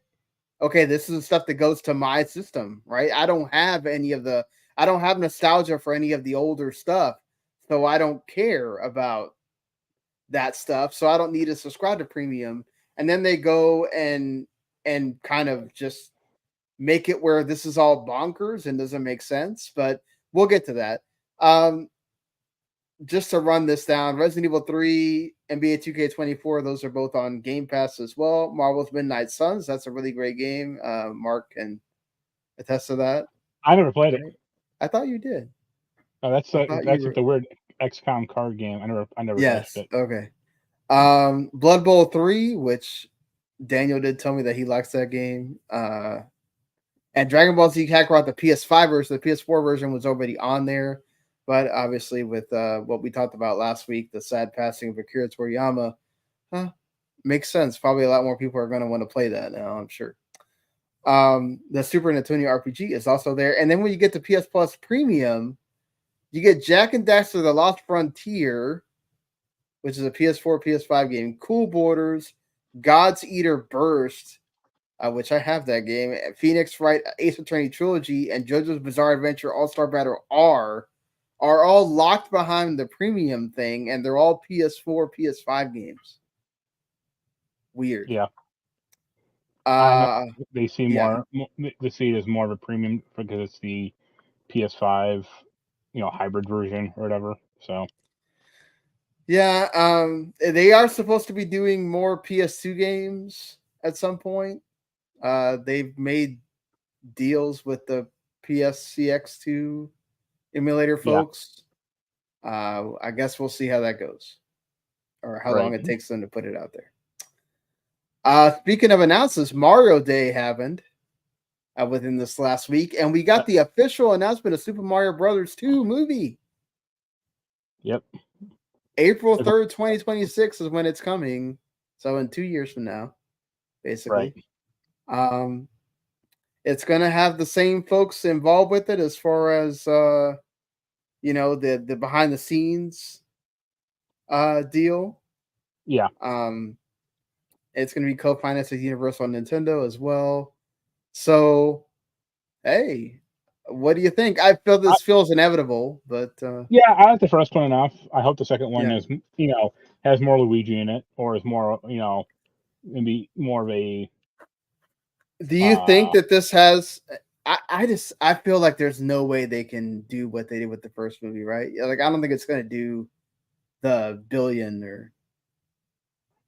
okay, this is the stuff that goes to my system, right? I don't have nostalgia for any of the older stuff, so I don't care about that stuff. So I don't need to subscribe to premium. And then they go and kind of just make it where this is all bonkers and doesn't make sense, but we'll get to that. Just to run this down, Resident Evil 3, NBA 2K24, those are both on Game Pass as well. Marvel's Midnight Suns, that's a really great game. Mark can attest to that. I never played it. I thought you did. Oh, that's the weird XCOM card game. I never touched it. Okay. Blood Bowl 3, which Daniel did tell me that he likes that game. And Dragon Ball Z Kakarot, the PS5 version, the PS4 version was already on there. But obviously with what we talked about last week, the sad passing of Akira Toriyama, makes sense. Probably a lot more people are going to want to play that now, I'm sure. The Super Nintendo RPG is also there. And then when you get to PS Plus Premium, you get Jak and Daxter The Lost Frontier, which is a PS4, PS5 game. Cool Borders, God's Eater Burst, which I have that game. Phoenix Wright Ace Attorney Trilogy and JoJo's Bizarre Adventure All-Star Battle R are all locked behind the premium thing, and they're all PS4, PS5 games. Weird. Yeah. They see more. They see it as more of a premium because it's the PS5, hybrid version or whatever. So. Yeah, they are supposed to be doing more PS2 games at some point. They've made deals with the PSCX2 emulator folks. I guess we'll see how that goes, or how long it takes them to put it out there. Speaking of announcements, Mario Day happened within this last week, and we got the official announcement of Super Mario Brothers 2 movie. Yep. April 3rd, 2026 is when it's coming. So in 2 years from now, basically. Right. It's going to have the same folks involved with it as far as, the behind the scenes deal. Yeah. It's going to be co-financed with Universal and Nintendo as well. So, hey, what do you think? I feel this feels inevitable, but yeah, I like the first one enough. I hope the second one is, has more Luigi in it, or is more, maybe more of a. Do you think that this has? I feel like there's no way they can do what they did with the first movie, right? Like, I don't think it's going to do the billion or.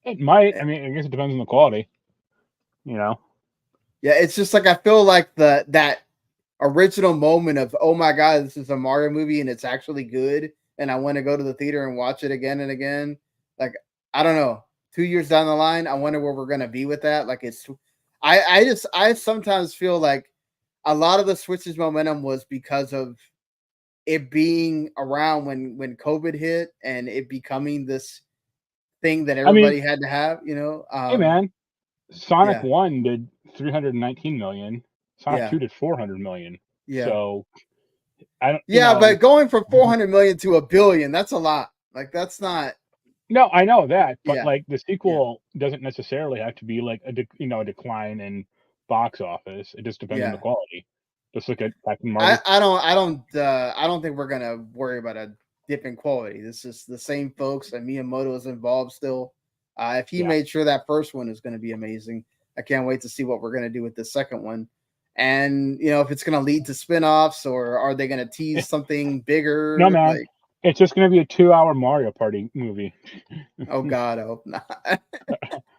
It might. I mean, I guess it depends on the quality. Yeah, it's just like I feel like that original moment of, oh my god, this is a Mario movie and it's actually good, and I want to go to the theater and watch it again and again. Like, I don't know, 2 years down the line, I wonder where we're gonna be with that. Like, I sometimes feel like a lot of the Switch's momentum was because of it being around when COVID hit and it becoming this thing that everybody had to have, hey man, Sonic yeah. 1 did 319 million. Sonic Yeah. 2 did 400 million. Yeah. So I don't, Yeah, but going from 400 million to $1 billion, that's a lot. Like, that's not. No, I know that, but Yeah. like the sequel doesn't necessarily have to be like a decline in box office. It just depends on the Yeah. quality. Just look at Captain Marvel. I don't think we're gonna worry about a dip in quality. This is the same folks, and Miyamoto is involved still. If he made sure that first one is going to be amazing, I can't wait to see what we're going to do with the second one. And if it's going to lead to spin-offs, or are they going to tease something bigger? No, man, like, it's just going to be a 2-hour Mario Party movie. Oh God, I hope not.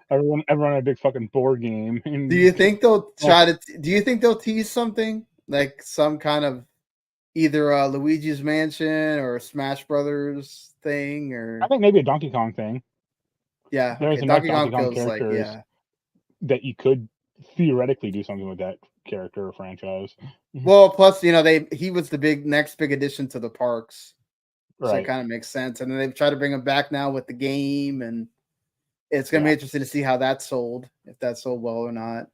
everyone had a big fucking board game. And Do you think they'll try to? Do you think they'll tease something like some kind of either Luigi's Mansion or Smash Brothers thing, or I think maybe a Donkey Kong thing. Yeah, There's okay. enough Donkey Donkey Kong Kong feels like, characters that you could theoretically do something with that character or franchise. Well, plus he was the next big addition to the parks, so it Right. kind of makes sense. And then they've tried to bring him back now with the game, and it's gonna be interesting to see how that sold, if that sold well or not.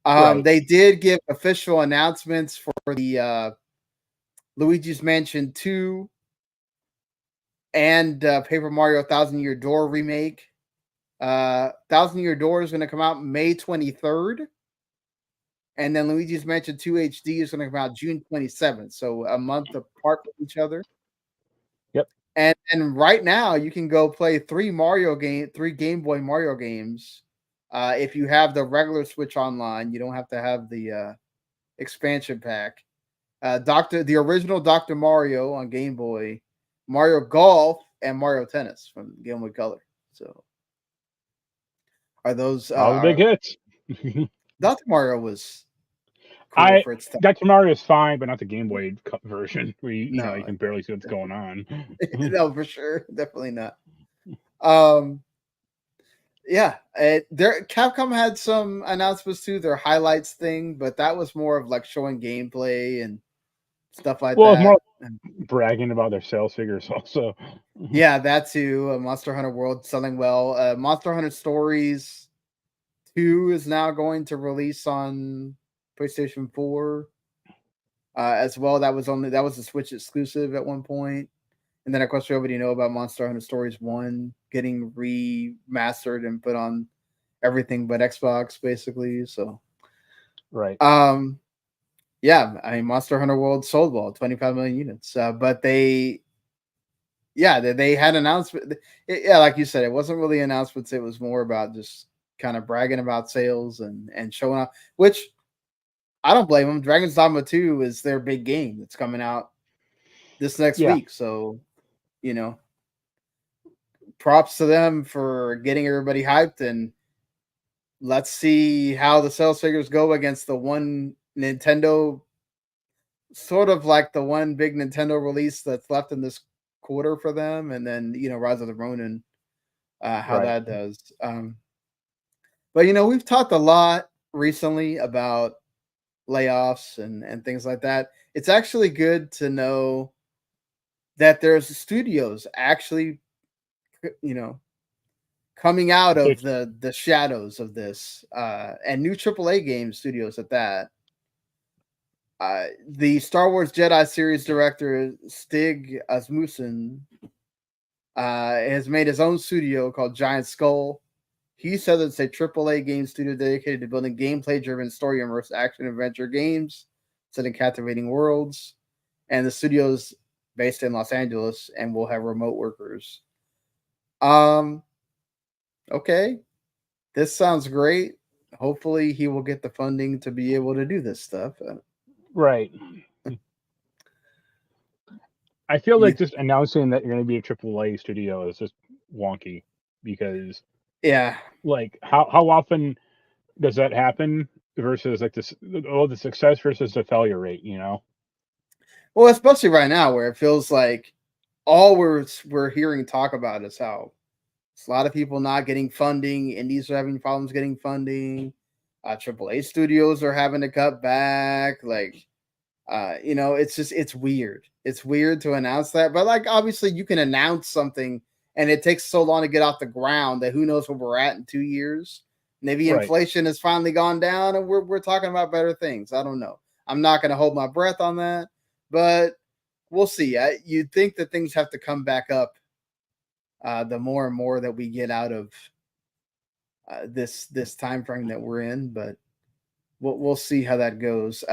Right. They did give official announcements for the Luigi's Mansion 2 and Paper Mario Thousand Year Door remake. Thousand Year Door is going to come out May 23rd. And then Luigi's Mansion 2 HD is going to come out June 27th. So a month apart from each other. Yep. And right now you can go play three Game Boy Mario games. If you have the regular Switch Online, you don't have to have the expansion pack. The original Dr. Mario on Game Boy, Mario Golf, and Mario Tennis from Game Boy Color. So are those all the big hits? Dr. Mario was cool for its time. Dr. Mario is fine, but not the Game Boy version where you can barely see what's going on. No, for sure, definitely not. Yeah, Capcom had some announcements too, their highlights thing, but that was more of like showing gameplay and stuff like that. Well, it's more bragging about their sales figures also. Yeah, that too. Monster Hunter World selling well. Monster Hunter Stories 2 is now going to release on PlayStation 4 as well. That was a Switch exclusive at one point. And then, of course, we already know about Monster Hunter Stories 1 getting remastered and put on everything but Xbox, basically. So, right. Yeah, I mean, Monster Hunter World sold well, 25 million units. But they had announcement. Like you said, it wasn't really announcements. It was more about just kind of bragging about sales and showing off, which I don't blame them. Dragon's Dogma 2 is their big game. It's coming out this next week. So, props to them for getting everybody hyped, and let's see how the sales figures go against the one Nintendo, sort of like the one big Nintendo release that's left in this quarter for them, and then Rise of the Ronin, how that does. But we've talked a lot recently about layoffs and things like that. It's actually good to know that there's studios actually coming out of the shadows of this, and new AAA game studios at that. The Star Wars Jedi series director Stig Asmussen has made his own studio called Giant Skull. He said it's a AAA game studio dedicated to building gameplay-driven, story-immersed action-adventure games set in captivating worlds. And the studio's based in Los Angeles and will have remote workers. Okay. This sounds great. Hopefully he will get the funding to be able to do this stuff. Right. I feel like just announcing that you're going to be a AAA studio is just wonky because like how often does that happen versus like this, the success versus the failure rate, Well, especially right now where it feels like all we're hearing talk about is how it's a lot of people not getting funding, indies are having problems getting funding, AAA studios are having to cut back, like it's weird. It's weird to announce that, but like obviously you can announce something and it takes so long to get off the ground that who knows where we're at in 2 years. Maybe inflation has finally gone down and we're talking about better things. I don't know. I'm not going to hold my breath on that, but we'll see. You'd think that things have to come back up the more and more that we get out of this time frame that we're in, but we'll see how that goes.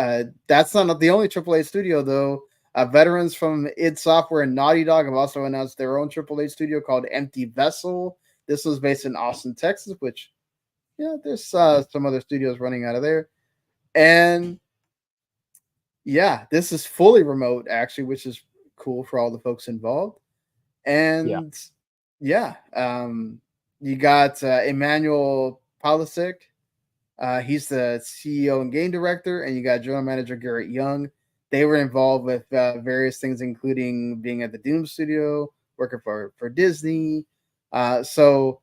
That's not the only AAA studio though. Veterans from id Software and Naughty Dog have also announced their own AAA studio called Empty Vessel. This was based in Austin, Texas, which there's some other studios running out of there. And this is fully remote actually, which is cool for all the folks involved. And you got Emmanuel Palisek. He's the CEO and game director, and you got general manager Garrett Young. They were involved with various things, including being at the Doom Studio, working for Disney. So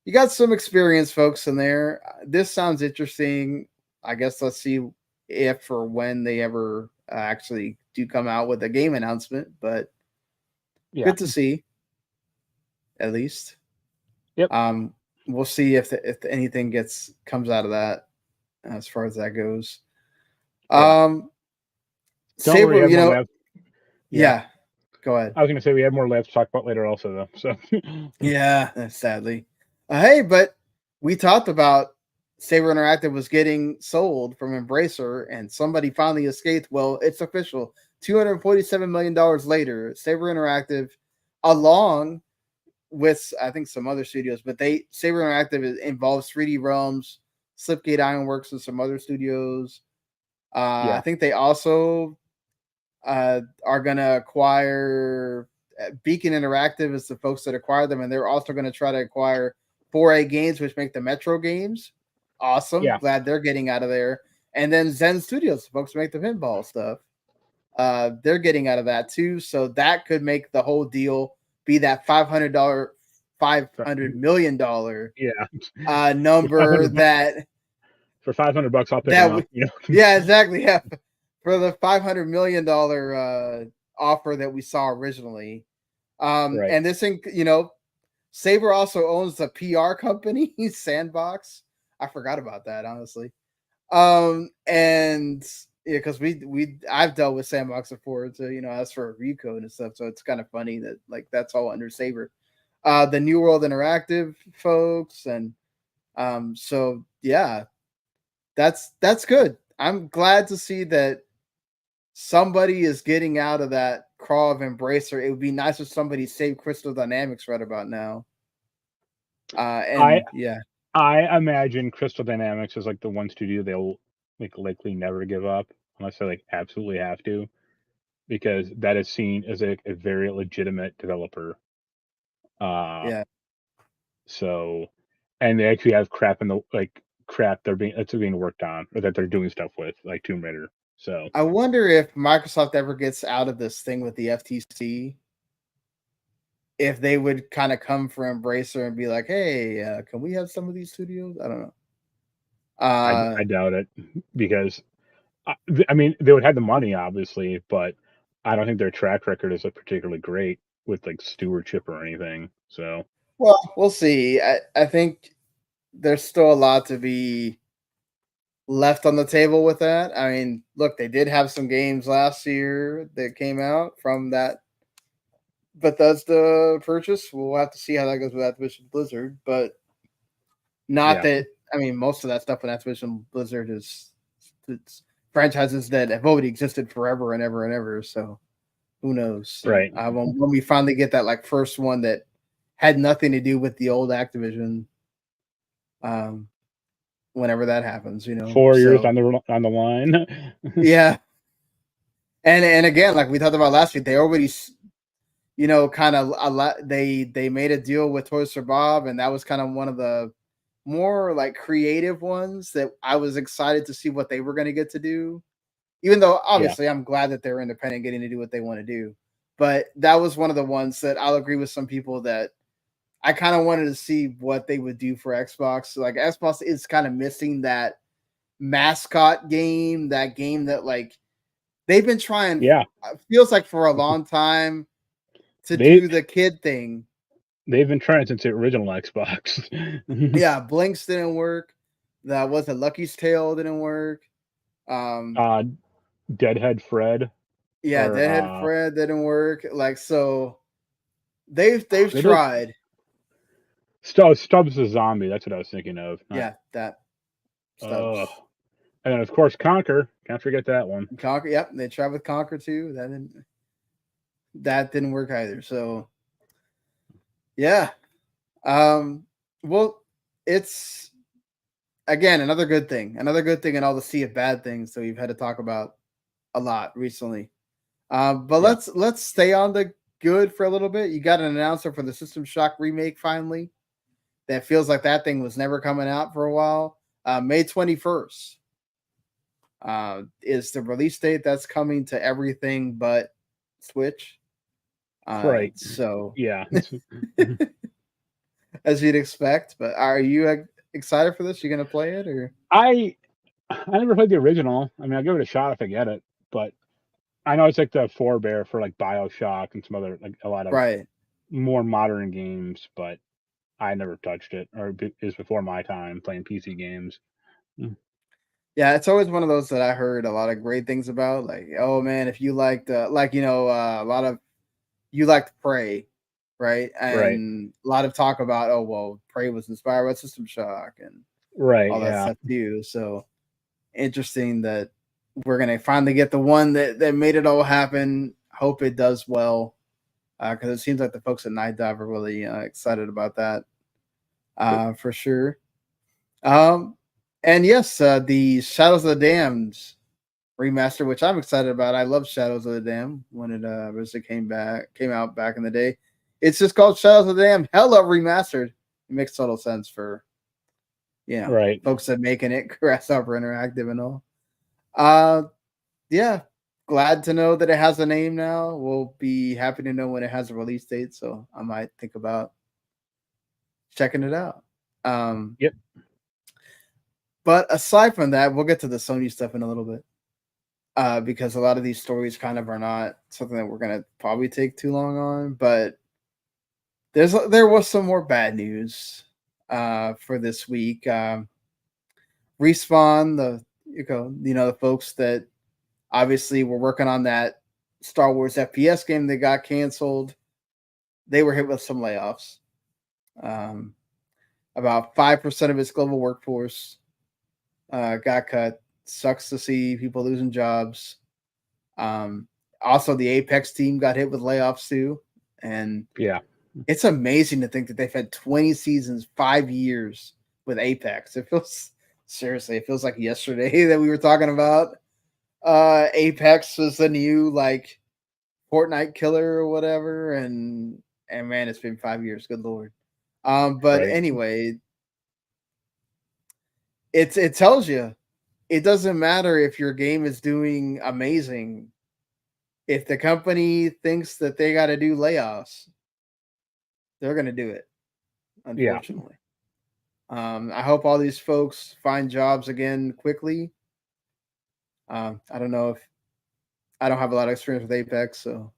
you got some experience, folks, in there. This sounds interesting. I guess let's see if or when they ever actually do come out with a game announcement. But good to see, at least. Yep. We'll see if anything comes out of that as far as that goes. Sabre, go ahead. I was going to say we have more left to talk about later also, though. So sadly. Hey, but we talked about Sabre Interactive was getting sold from Embracer, and somebody finally escaped. Well, it's official. $247 million later, Sabre Interactive, along with I think some other studios, but Sabre Interactive involves 3D Realms, Slipgate Ironworks, and some other studios. I think they also are going to acquire Beacon Interactive is the folks that acquire them, and they're also going to try to acquire 4A Games, which make the Metro games. Awesome. Glad they're getting out of there. And then Zen Studios, the folks who make the pinball stuff. They're getting out of that too. So that could make the whole deal be that $500 million number that for $500 I'll pick them up. Exactly. Yeah. For the $500 million offer that we saw originally. And this thing, Sabre also owns the PR company, Sandbox. I forgot about that, honestly. And because I've dealt with Sandbox before to, as for Recode and stuff. So it's kind of funny that like that's all under Sabre. The New World Interactive folks. And so that's good. I'm glad to see that somebody is getting out of that crawl of Embracer. It would be nice if somebody saved Crystal Dynamics right about now. I imagine Crystal Dynamics is like the one studio they'll likely never give up unless they like absolutely have to, because that is seen as a very legitimate developer. So, and they actually have crap that's being worked on or that they're doing stuff with, like Tomb Raider. So I wonder if Microsoft ever gets out of this thing with the FTC, if they would kind of come for Embracer and be like, hey, can we have some of these studios? I don't know. I doubt it, because I mean, they would have the money, obviously, but I don't think their track record is particularly great with like stewardship or anything. So, well, we'll see. I think there's still a lot to be left on the table with that. I mean, look, they did have some games last year that came out from that Bethesda purchase. We'll have to see how that goes with Activision Blizzard, but that. I mean, most of that stuff with Activision Blizzard it's franchises that have already existed forever and ever and ever. So who knows? Right. When we finally get that like first one that had nothing to do with the old Activision, whenever that happens, 4 years on the line. Yeah. And again, like we talked about last week, they already, kind of a lot. They made a deal with Toys for Bob, and that was kind of one of the more like creative ones that I was excited to see what they were going to get to do. Even though obviously I'm glad that they're independent, getting to do what they want to do, but that was one of the ones that I'll agree with some people that I kind of wanted to see what they would do for Xbox. So like Xbox is kind of missing that mascot game, that game that like They've been trying. Yeah, Feels like for a long time to do the kid thing. They've been trying since the original Xbox. Yeah, Blinks didn't work. That was a Lucky's Tale didn't work. Deadhead Fred. Yeah, Deadhead Fred didn't work. Like so, they've tried. Stubbs the Zombie. That's what I was thinking of. Yeah, that. Stubbs. And then of course Conquer. Can't forget that one. Conquer. Yep, they tried with Conquer too. That didn't work either. So, yeah. Well, it's again another good thing in all the sea of bad things that we've had to talk about a lot recently. But let's stay on the good for a little bit. You got an announcer for the System Shock remake finally. That feels like that thing was never coming out for a while. May 21st is the release date. That's coming to everything but Switch. Right. So yeah. As you'd expect. But are you excited for this? You gonna play it or? I never played the original. I mean, I'll give it a shot if I get it, but I know it's like the forebear for like BioShock and some other like a lot of more modern games, but I never touched it, or it was before my time playing PC games. Yeah, it's always one of those that I heard a lot of great things about. Like, oh man, if you liked a lot of you liked Prey, right? And a lot of talk about, oh well, Prey was inspired by System Shock and all that stuff too. So interesting that we're gonna finally get the one that made it all happen. Hope it does well, because it seems like the folks at Night Dive are really excited about that, for sure. And yes, the Shadows of the Damned remaster, which I'm excited about. I love Shadows of the Damned when it originally came out back in the day. It's just called Shadows of the Damned Hella Remastered. It makes total sense for folks that making it Grasshopper Interactive and all. Yeah, glad to know that it has a name now. We'll be happy to know when it has a release date, so I might think about checking it out. Yep. But aside from that, we'll get to the Sony stuff in a little bit. Because a lot of these stories kind of are not something that we're gonna probably take too long on, but there was some more bad news for this week. Respawn, the folks that obviously were working on that Star Wars FPS game that got canceled, they were hit with some layoffs. About 5% of its global workforce got cut. Sucks to see people losing jobs. Also, the Apex team got hit with layoffs too. And it's amazing to think that they've had 20 seasons, 5 years with Apex. It feels like yesterday that we were talking about Apex was the new like Fortnite killer or whatever. And man, it's been 5 years. Good Lord. But anyway, it tells you it doesn't matter if your game is doing amazing. If the company thinks that they got to do layoffs, they're going to do it, unfortunately. I hope all these folks find jobs again quickly. I don't know if I don't have a lot of experience with Apex, so.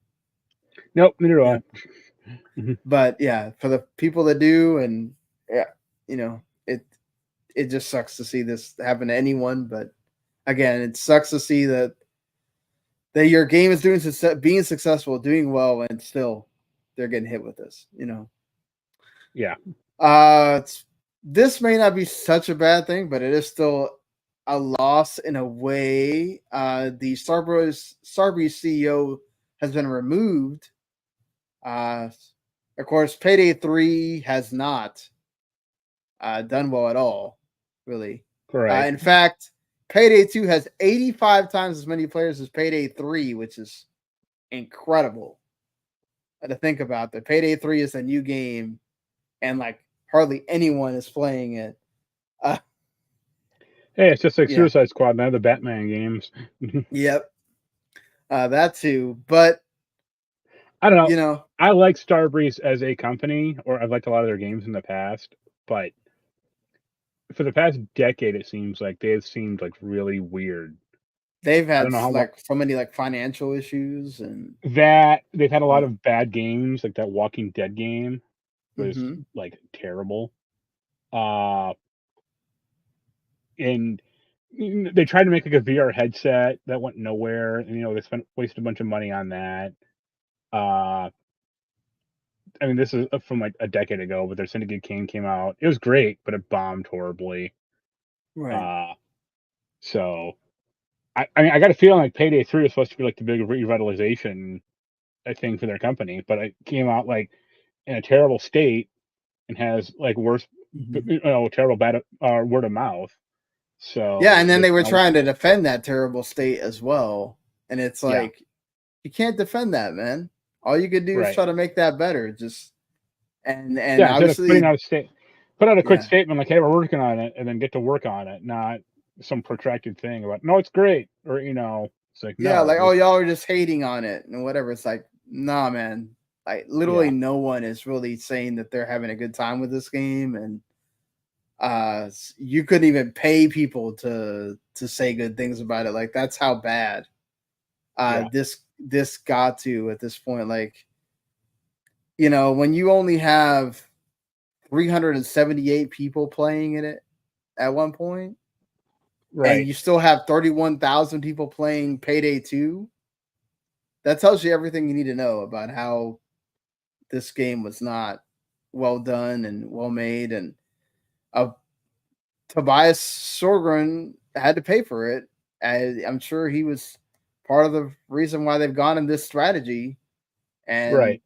Nope, neither do I. But yeah, for the people that do, and it just sucks to see this happen to anyone. But again, it sucks to see that your game is being successful, doing well, and still they're getting hit with this. Yeah. This may not be such a bad thing, but it is still a loss in a way. The Starbreeze CEO has been removed. Of course, Payday 3 has not done well at all, really. Correct. In fact, Payday 2 has 85 times as many players as Payday 3, which is incredible to think about. That Payday 3 is a new game, and like hardly anyone is playing it. Hey, it's just like Suicide Squad, man. The Batman games. Yep. That too, but I don't know. I like Starbreeze as a company, or I've liked a lot of their games in the past, but for the past decade, it seems like they've seemed like really weird they've had like so many like financial issues, and that they've had a lot of bad games, like that Walking Dead game was like terrible. And they tried to make like a VR headset that went nowhere, and they wasted a bunch of money on that. I mean, this is from like a decade ago, but their Syndicate King came out. It was great, but it bombed horribly. right. So I mean, I got a feeling like Payday 3 was supposed to be like the big revitalization thing for their company, but it came out like in a terrible state and has like worse, terrible bad word of mouth. So yeah, and then they were trying to defend that terrible state as well, and it's like you can't defend that, man. All you could do is try to make that better. Just and obviously put out a quick statement like, "Hey, we're working on it," and then get to work on it, not some protracted thing about, "No, it's great," or it's like, yeah, no, like, oh, y'all are just hating on it and whatever. It's like, nah, man. Like literally, no one is really saying that they're having a good time with this game, and you couldn't even pay people to say good things about it. Like that's how bad this got to at this point. Like, when you only have 378 people playing in it at one point, and you still have 31,000 people playing Payday 2, that tells you everything you need to know about how this game was not well done and well made, and Tobias Sorgren had to pay for it. I'm sure he was part of the reason why they've gone in this strategy. And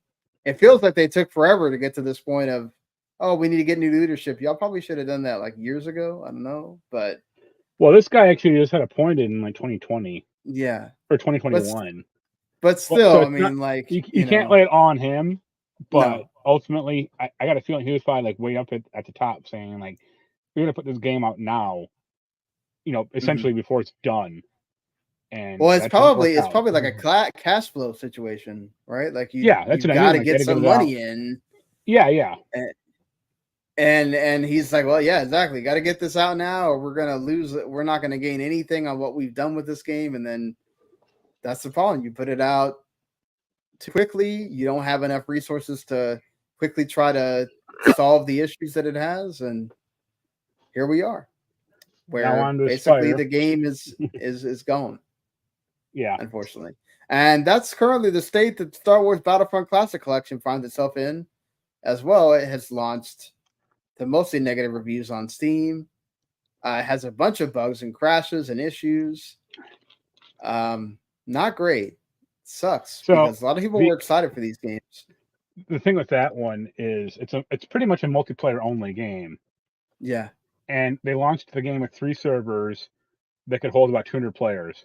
it feels like they took forever to get to this point of, oh, we need to get new leadership. Y'all probably should have done that like years ago. I don't know, but this guy actually just had appointed in like 2020. Yeah, or 2021. But still, I mean, like you can't lay it on him. But ultimately, I got a feeling he was probably like way up at the top, saying like, "We're gonna put this game out now." Essentially before it's done. And it's probably like a cash flow situation, right? Like you got to get some money in. Yeah. And he's like, well, yeah, exactly. Got to get this out now, or we're gonna lose it. We're not gonna gain anything on what we've done with this game. And then that's the problem. You put it out too quickly. You don't have enough resources to quickly try to solve the issues that it has, and here we are, where basically the game is gone. Yeah, unfortunately, and that's currently the state that Star Wars Battlefront Classic Collection finds itself in as well. It has launched to mostly negative reviews on Steam. It has a bunch of bugs and crashes and issues. Not great. Sucks because a lot of people were excited for these games. The thing with that one is it's pretty much a multiplayer only game. Yeah. And they launched the game with 3 servers that could hold about 200 players.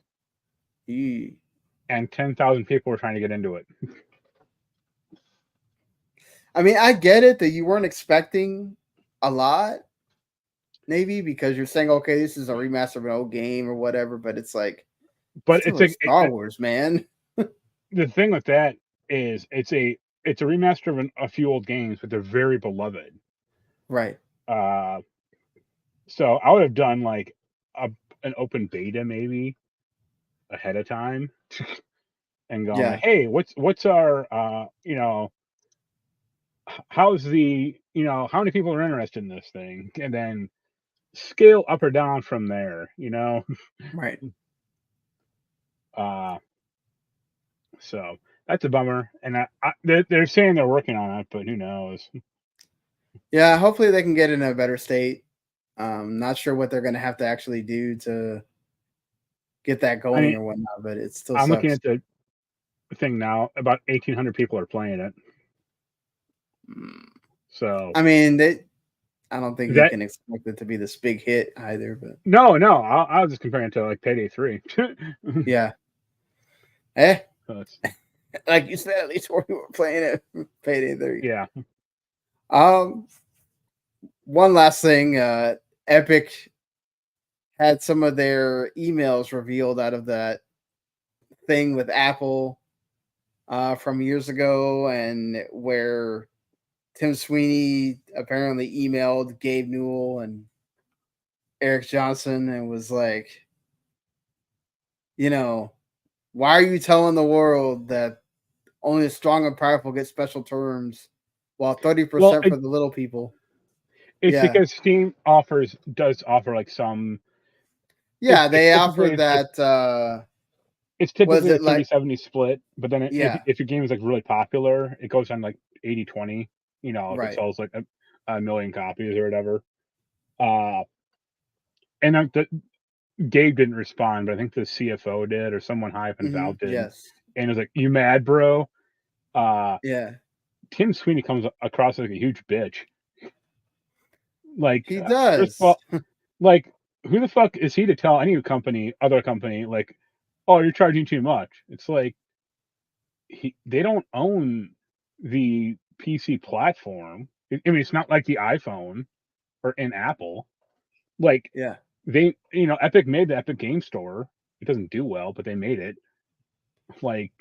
And 10,000 people were trying to get into it. I mean, I get it that you weren't expecting a lot, maybe because you're saying, okay, this is a remaster of an old game or whatever, but it's like, it's like Star Wars, man. The thing with that is it's a remaster of a few old games, but they're very beloved. Right. So I would have done like an open beta maybe ahead of time and gone like, hey, what's our how's the how many people are interested in this thing, and then scale up or down from there, Right. So that's a bummer, and they're saying they're working on it, but who knows? Yeah, hopefully they can get in a better state. Not sure what they're going to have to actually do to get that going or whatnot, but it still sucks. Looking at the thing now. About 1,800 people are playing it. So I mean, I don't think you can expect it to be this big hit either. But no, I was just comparing it to like Payday 3. Yeah. Like you said, at least we were playing it Payday 3. Yeah. One last thing, Epic had some of their emails revealed out of that thing with Apple from years ago, and where Tim Sweeney apparently emailed Gabe Newell and Eric Johnson and was like, why are you telling the world that only the strong and powerful get special terms, while 30% for the little people? It's because Steam does offer like some. Yeah, they offer that. It's typically a 30-70 split, but then if your game is like really popular, it goes on like 80-20. If it sells like a million copies or whatever. And Gabe didn't respond, but I think the CFO did, or someone high up in Valve did. Yes. And it was like, "You mad, bro?" Tim Sweeney comes across like a huge bitch. Like he does. First of all, like, who the fuck is he to tell any other company, like, "Oh, you're charging too much"? It's like they don't own the PC platform. I mean, it's not like the iPhone or in Apple. Like, they, Epic made the Epic Game Store. It doesn't do well, but they made it. Like,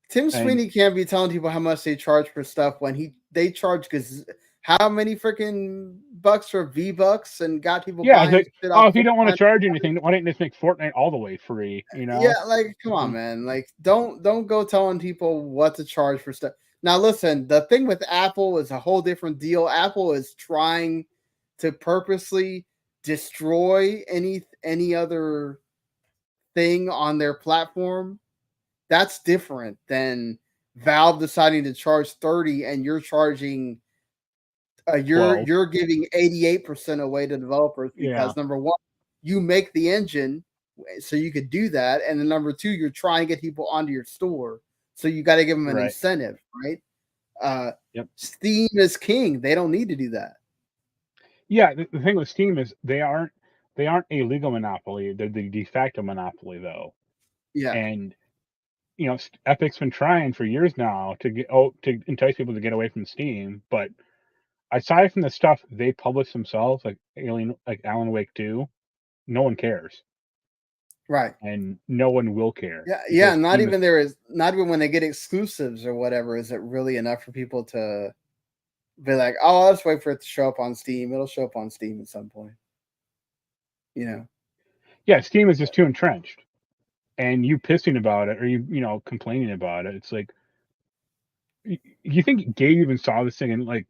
Tim Sweeney can't be telling people how much they charge for stuff when they charge because how many freaking bucks for V-Bucks and got people buying like, shit if you don't want to charge anything, why don't you just make Fortnite all the way free? Yeah, like, come on, man. Like, don't go telling people what to charge for stuff. Now, listen, the thing with Apple is a whole different deal. Apple is trying to purposely destroy any other thing on their platform. That's different than Valve deciding to charge 30 and you're charging you're giving 88% away to developers because number one, you make the engine so you could do that, and then number two, you're trying to get people onto your store, so you got to give them an incentive, right? Steam is king. They don't need to do that. Yeah, the thing with Steam is they aren't a legal monopoly. They're the de facto monopoly, though. Yeah. And Epic's been trying for years now to entice people to get away from Steam, but aside from the stuff they publish themselves, like Alan Wake 2, no one cares. Right. And no one will care. Yeah. Not even when they get exclusives or whatever, is it really enough for people to be like, oh, I'll just wait for it to show up on Steam. It'll show up on Steam at some point. Yeah, Steam is just too entrenched. And you pissing about it, or you complaining about it, it's like, you think Gabe even saw this thing and like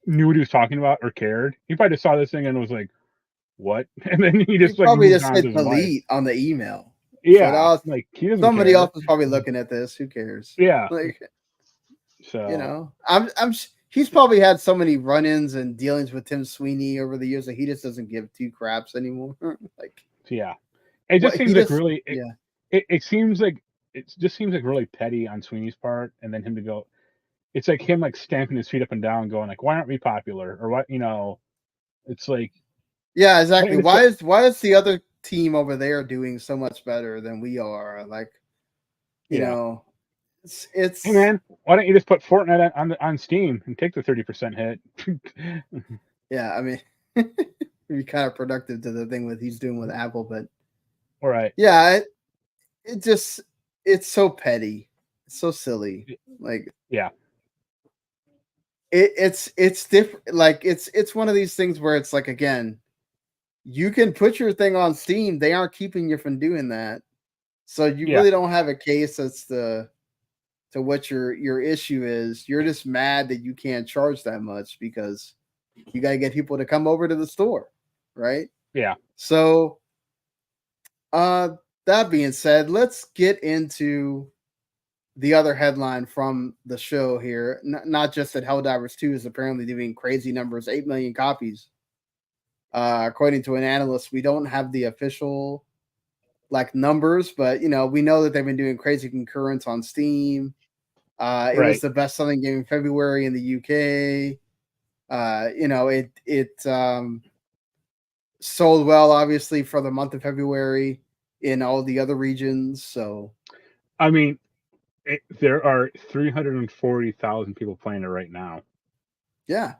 knew what he was talking about or cared? He probably just saw this thing and was like, "What?" And then he just probably just hit delete on the email. Yeah, like somebody else is probably looking at this. Who cares? Yeah, like, so he's probably had so many run-ins and dealings with Tim Sweeney over the years that he just doesn't give two craps anymore. It just seems like really. It seems like just seems like really petty on Sweeney's part, and then him to go. It's like him like stamping his feet up and down, going like, "Why aren't we popular?" Or what? It's like, yeah, exactly. Why is the other team over there doing so much better than we are? Like, you know, it's. Hey man, why don't you just put Fortnite on Steam and take the 30% hit? Yeah, I mean, be kind of productive to the thing he's doing with Apple, but. All right. Yeah, it's so petty, it's so silly. Like, yeah. It's different. Like it's one of these things where it's like, again, you can put your thing on Steam. They aren't keeping you from doing that. So you really don't have a case as to what your issue is. You're just mad that you can't charge that much because you got to get people to come over to the store, right? Yeah. So, that being said, let's get into the other headline from the show here. Not just that Helldivers 2 is apparently doing crazy numbers, 8 million copies. According to an analyst, we don't have the official numbers, but we know that they've been doing crazy concurrence on Steam. It was the best-selling game in February in the UK. It sold well, obviously, for the month of February in all the other regions. So, I mean, there are 340,000 people playing it right now. Yeah,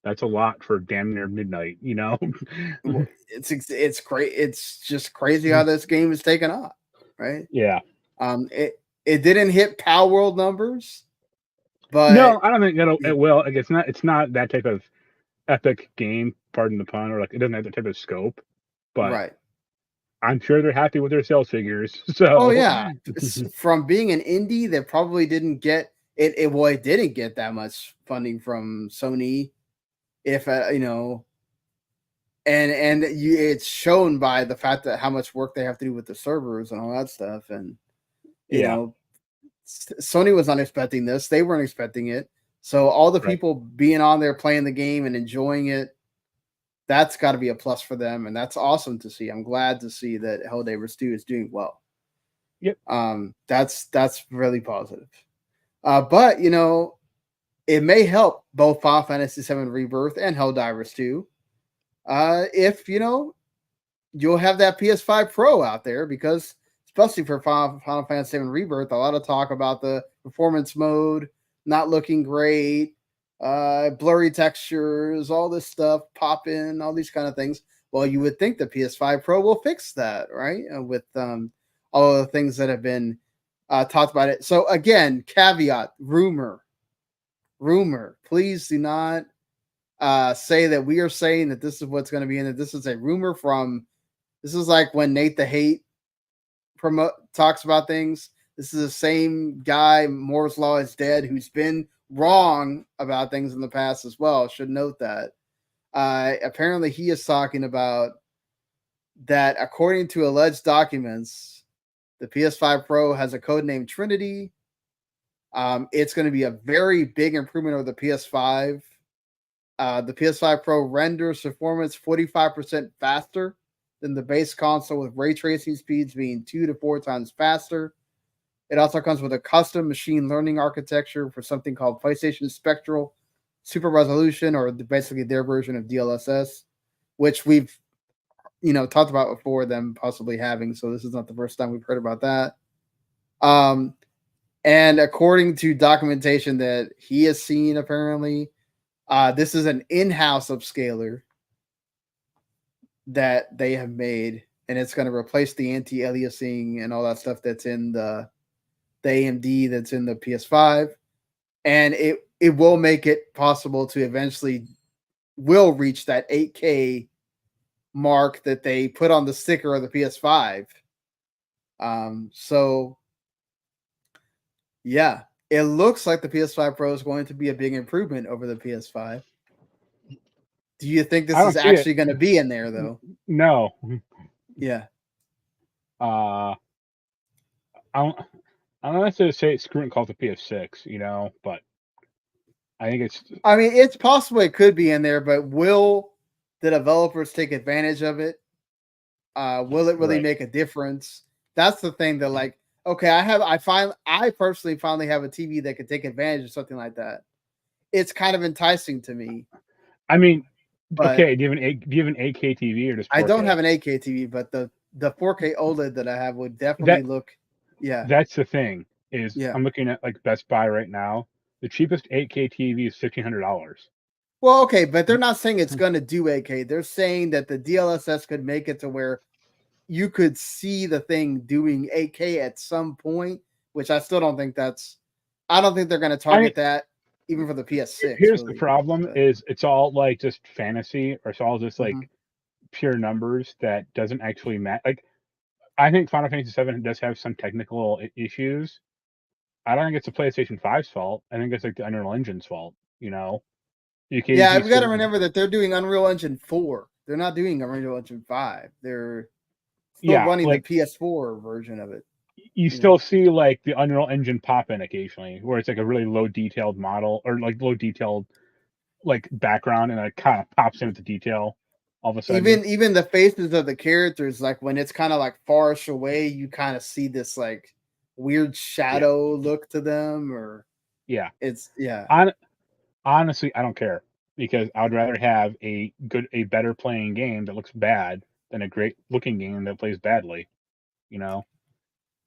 that's a lot for damn near midnight. It's great. It's just crazy how this game is taken off, right? Yeah. It didn't hit Pal World numbers, but no, I don't think it will. Like, it's not that type of epic game. Pardon the pun, or like it doesn't have that type of scope. But I'm sure they're happy with their sales figures. So, oh yeah, from being an indie that probably didn't get it. Well, it didn't get that much funding from Sony, if you know, and it's shown by the fact that how much work they have to do with the servers and all that stuff, and you know, Sony was not expecting this. They weren't expecting it. So all the people being on there playing the game and enjoying it, that's got to be a plus for them, and that's awesome to see. I'm glad to see that Helldivers 2 is doing well. Yep. That's really positive. But you know, it may help both Final Fantasy VII Rebirth and Helldivers 2. If you know, you'll have that PS5 Pro out there, because especially for Final Fantasy VII Rebirth, a lot of talk about the performance mode not looking great, blurry textures, all this stuff, pop in, all these kind of things. Well, you would think the PS5 Pro will fix that, right? With all of the things that have been talked about it. So again, caveat, rumor. Please do not say that we are saying that this is what's going to be in it. This is a rumor from. This is like when Nate the Hate talks about things. This is the same guy, Moore's Law is Dead, who's been wrong about things in the past as well. Should note that. Apparently, he is talking about that, according to alleged documents, the PS5 Pro has a code named Trinity. It's going to be a very big improvement over the PS5. The PS5 Pro renders performance 45% faster than the base console, with ray tracing speeds being 2 to 4 times faster. It also comes with a custom machine learning architecture for something called PlayStation Spectral Super Resolution, or basically their version of DLSS, which we've talked about before them possibly having. So this is not the first time we've heard about that. And according to documentation that he has seen, apparently, this is an in-house upscaler that they have made, and it's going to replace the anti-aliasing and all that stuff that's in the AMD that's in the PS5, and it will make it possible to eventually will reach that 8K mark that they put on the sticker of the PS5. So yeah, it looks like the PS5 Pro is going to be a big improvement over the PS5. Do you think this is actually going to be in there though? No. Yeah. I don't necessarily say screw and call it the PS6, but I think it's. I mean, it's possible it could be in there, but will the developers take advantage of it? Will it really make a difference? That's the thing that, like, okay, I personally finally have a TV that could take advantage of something like that. It's kind of enticing to me. I mean, okay, do you have an 8K TV or just 4K? I don't have an 8K TV, but the 4K OLED that I have would definitely look. Yeah, that's the thing. I'm looking at like Best Buy right now. The cheapest 8K TV is $1,500. Well, okay, but they're not saying it's going to do 8K. They're saying that the DLSS could make it to where you could see the thing doing 8K at some point, which I still don't think I don't think they're going to target that even for the PS6. Here's the problem: is it's all like just fantasy, or it's all just like pure numbers that doesn't actually match. Like, I think Final Fantasy VII does have some technical issues. I don't think it's the PlayStation 5's fault. I think it's like the Unreal Engine's fault. You we got to remember that they're doing Unreal Engine 4. They're not doing Unreal Engine 5. They're still running the PS4 version of it. You still see like the Unreal Engine pop in occasionally, where it's like a really low detailed model, or like low detailed like background, and it kind of pops in with the detail all of a sudden. Even the faces of the characters, like when it's kind of like farish away, you kind of see this like weird shadow look to them, or it's honestly, I don't care, because I would rather have a better playing game that looks bad than a great looking game that plays badly.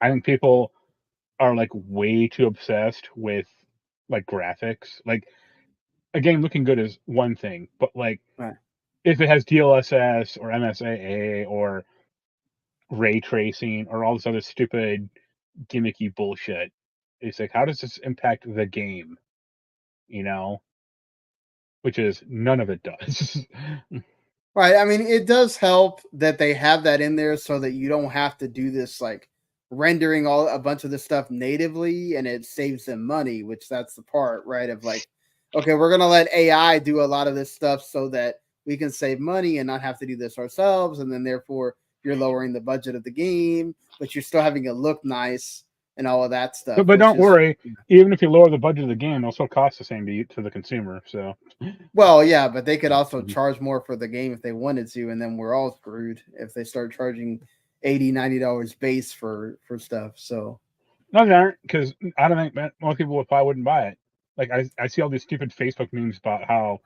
I think people are like way too obsessed with like graphics. Like, a game looking good is one thing, but like if it has DLSS or MSAA or ray tracing or all this other stupid gimmicky bullshit, it's like, how does this impact the game? Which is none of it does. Right. I mean, it does help that they have that in there so that you don't have to do this like rendering all a bunch of this stuff natively, and it saves them money, which that's the part, right? Of like, okay, we're gonna let AI do a lot of this stuff so that we can save money and not have to do this ourselves, and then therefore you're lowering the budget of the game, but you're still having it look nice and all of that stuff, But which don't is worry, even if you lower the budget of the game, it'll still cost the same to the consumer. So, well, yeah, but they could also Mhm. charge more for the game if they wanted to, and then we're all screwed if they start charging $80, $90 base for stuff. So No, they aren't, because I don't think most people would probably wouldn't buy it. Like I see all these stupid Facebook memes about how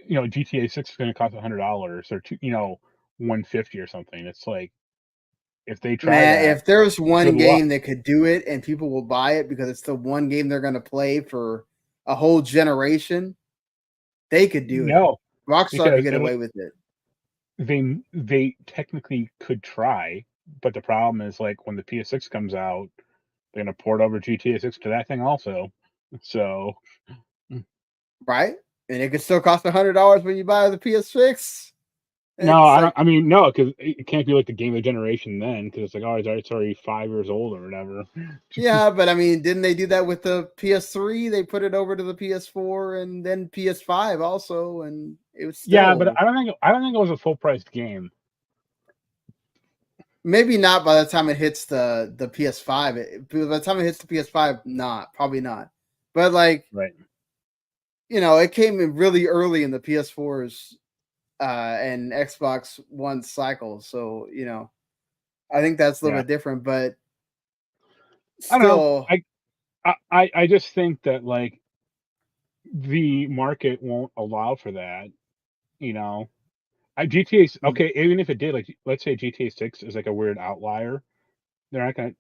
GTA 6 is going to cost $100 or two, 150 or something. It's like if they try man, that, if there's good one luck. game that could do it and people will buy it because it's the one game they're gonna play for a whole generation, they could do it. No, Rockstar could because get away with it. they technically could try, but the problem is like when the PS6 comes out, they're going to port over GTA 6 to that thing also. So Right? And it could still cost $100 when you buy the PS6. no, It's I don't. like, I mean, no, because it can't be like the game of the generation then, because it's like, oh, it's already 5 years old or whatever. yeah, but I mean, didn't they do that with the PS3? They put it over to the PS4 and then PS5 also, and it was Yeah, but still I don't think it was a full priced game. maybe not by the time it hits the PS5. By the time it hits the PS5, probably not. But like, Right. it came in really early in the PS4's and Xbox One cycle, so I think that's a little Yeah. bit different, but I don't know. still, I just think that like the market won't allow for that. You know, GTA mm, okay, even if it did, like let's say GTA 6 is like a weird outlier, they're not gonna.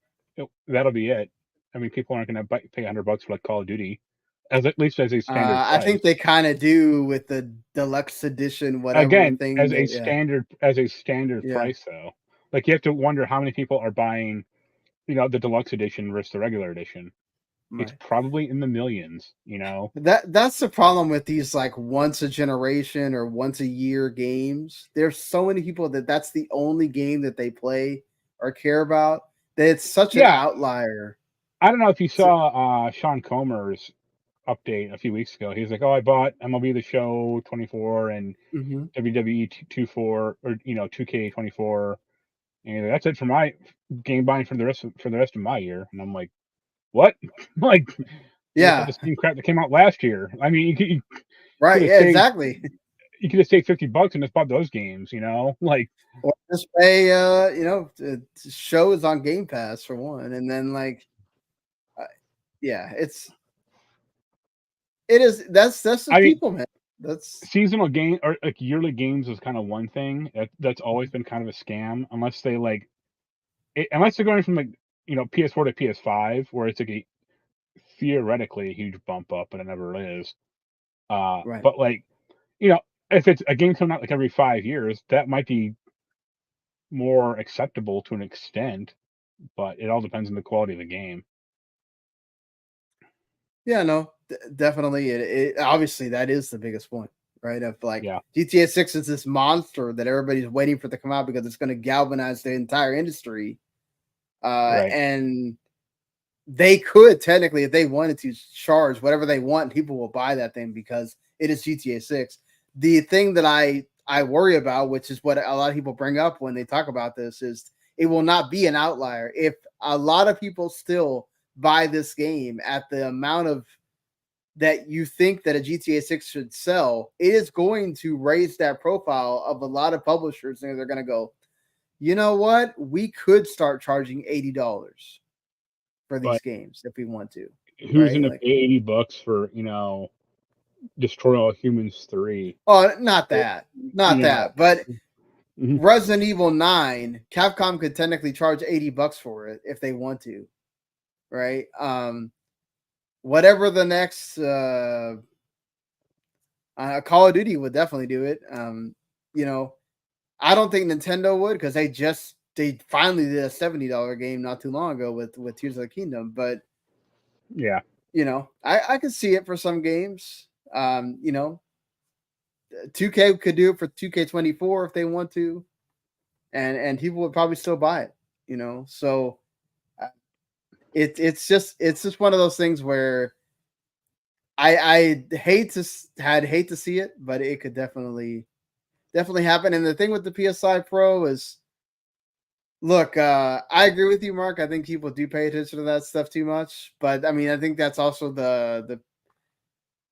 That'll be it. I mean, people aren't gonna pay $100 for like Call of Duty, as at least as a standard I think price. they kind of do with the deluxe edition, whatever Again, thing that, yeah, as a standard yeah, price though. Like you have to wonder how many people are buying, the deluxe edition versus the regular edition. It's right. probably in the millions. That's the problem with these like once a generation or once a year games. There's so many people that's the only game that they play or care about that it's such an Yeah, outlier. I don't know if you So, saw Sean Comer's update a few weeks ago. He's like, "Oh, I bought MLB The Show 24 and mhm. WWE 24 or 2K 24, and that's it for my game buying for the rest of my year." And I'm like, "What?" Like, you just bought Yeah, the same crap that came out last year. I mean, you could right. have Yeah, saved exactly. $50 and just bought those games. Like, Or just pay, shows on Game Pass for one, and then like, uh, yeah, it is. That's the I mean, people, man. That's seasonal game or like yearly games is kind of one thing that's always been kind of a scam, unless they like unless they're going from like PS4 to PS5, where it's like theoretically a huge bump up, but it never is. right. But like you know, if it's a game coming out like every 5 years, that might be more acceptable to an extent, but it all depends on the quality of the game. Yeah, no, definitely. It obviously that is the biggest point, right? Of like Yeah, GTA 6 is this monster that everybody's waiting for to come out because it's going to galvanize the entire industry. right. And they could technically, if they wanted to, charge whatever they want. People will buy that thing because it is GTA 6. The thing that I worry about, which is what a lot of people bring up when they talk about this, is it will not be an outlier. If a lot of people still buy this game at the amount of that you think that a GTA 6 should sell, it is going to raise that profile of a lot of publishers, and they're going to go, you know what? We could start charging $80 for these But games if we want to, who's right? gonna Like, pay $80 for Destroy All Humans 3? oh, not Or, that, you not know, that, but mhm. Resident Evil 9, Capcom could technically charge $80 for it if they want to, right? Whatever the next Call of Duty would definitely do it. You know, I don't think Nintendo would because they finally did a $70 game not too long ago with Tears of the Kingdom. But Yeah. I can see it for some games. 2K could do it for 2K24 if they want to, and people would probably still buy it. You know, so it's just one of those things where I hate to see it, but it could definitely happen. And the thing with the PS5 Pro is, look, I agree with you, Mark. I think people do pay attention to that stuff too much, but I mean, I think that's also the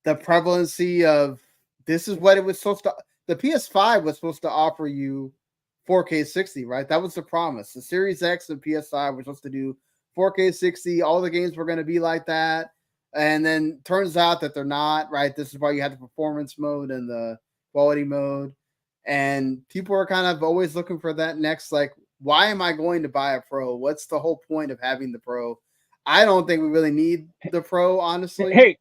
prevalency of this is what it was supposed to. The PS5 was supposed to offer you 4K 60, right? That was the promise. The Series X and PS5 were supposed to do 4K 60. All the games were going to be like that. And then turns out that they're not, right? This is why you had the performance mode and the quality mode. And people are kind of always looking for that next, like, why am I going to buy a Pro? What's the whole point of having the Pro? I don't think we really need the Pro, honestly. Hey,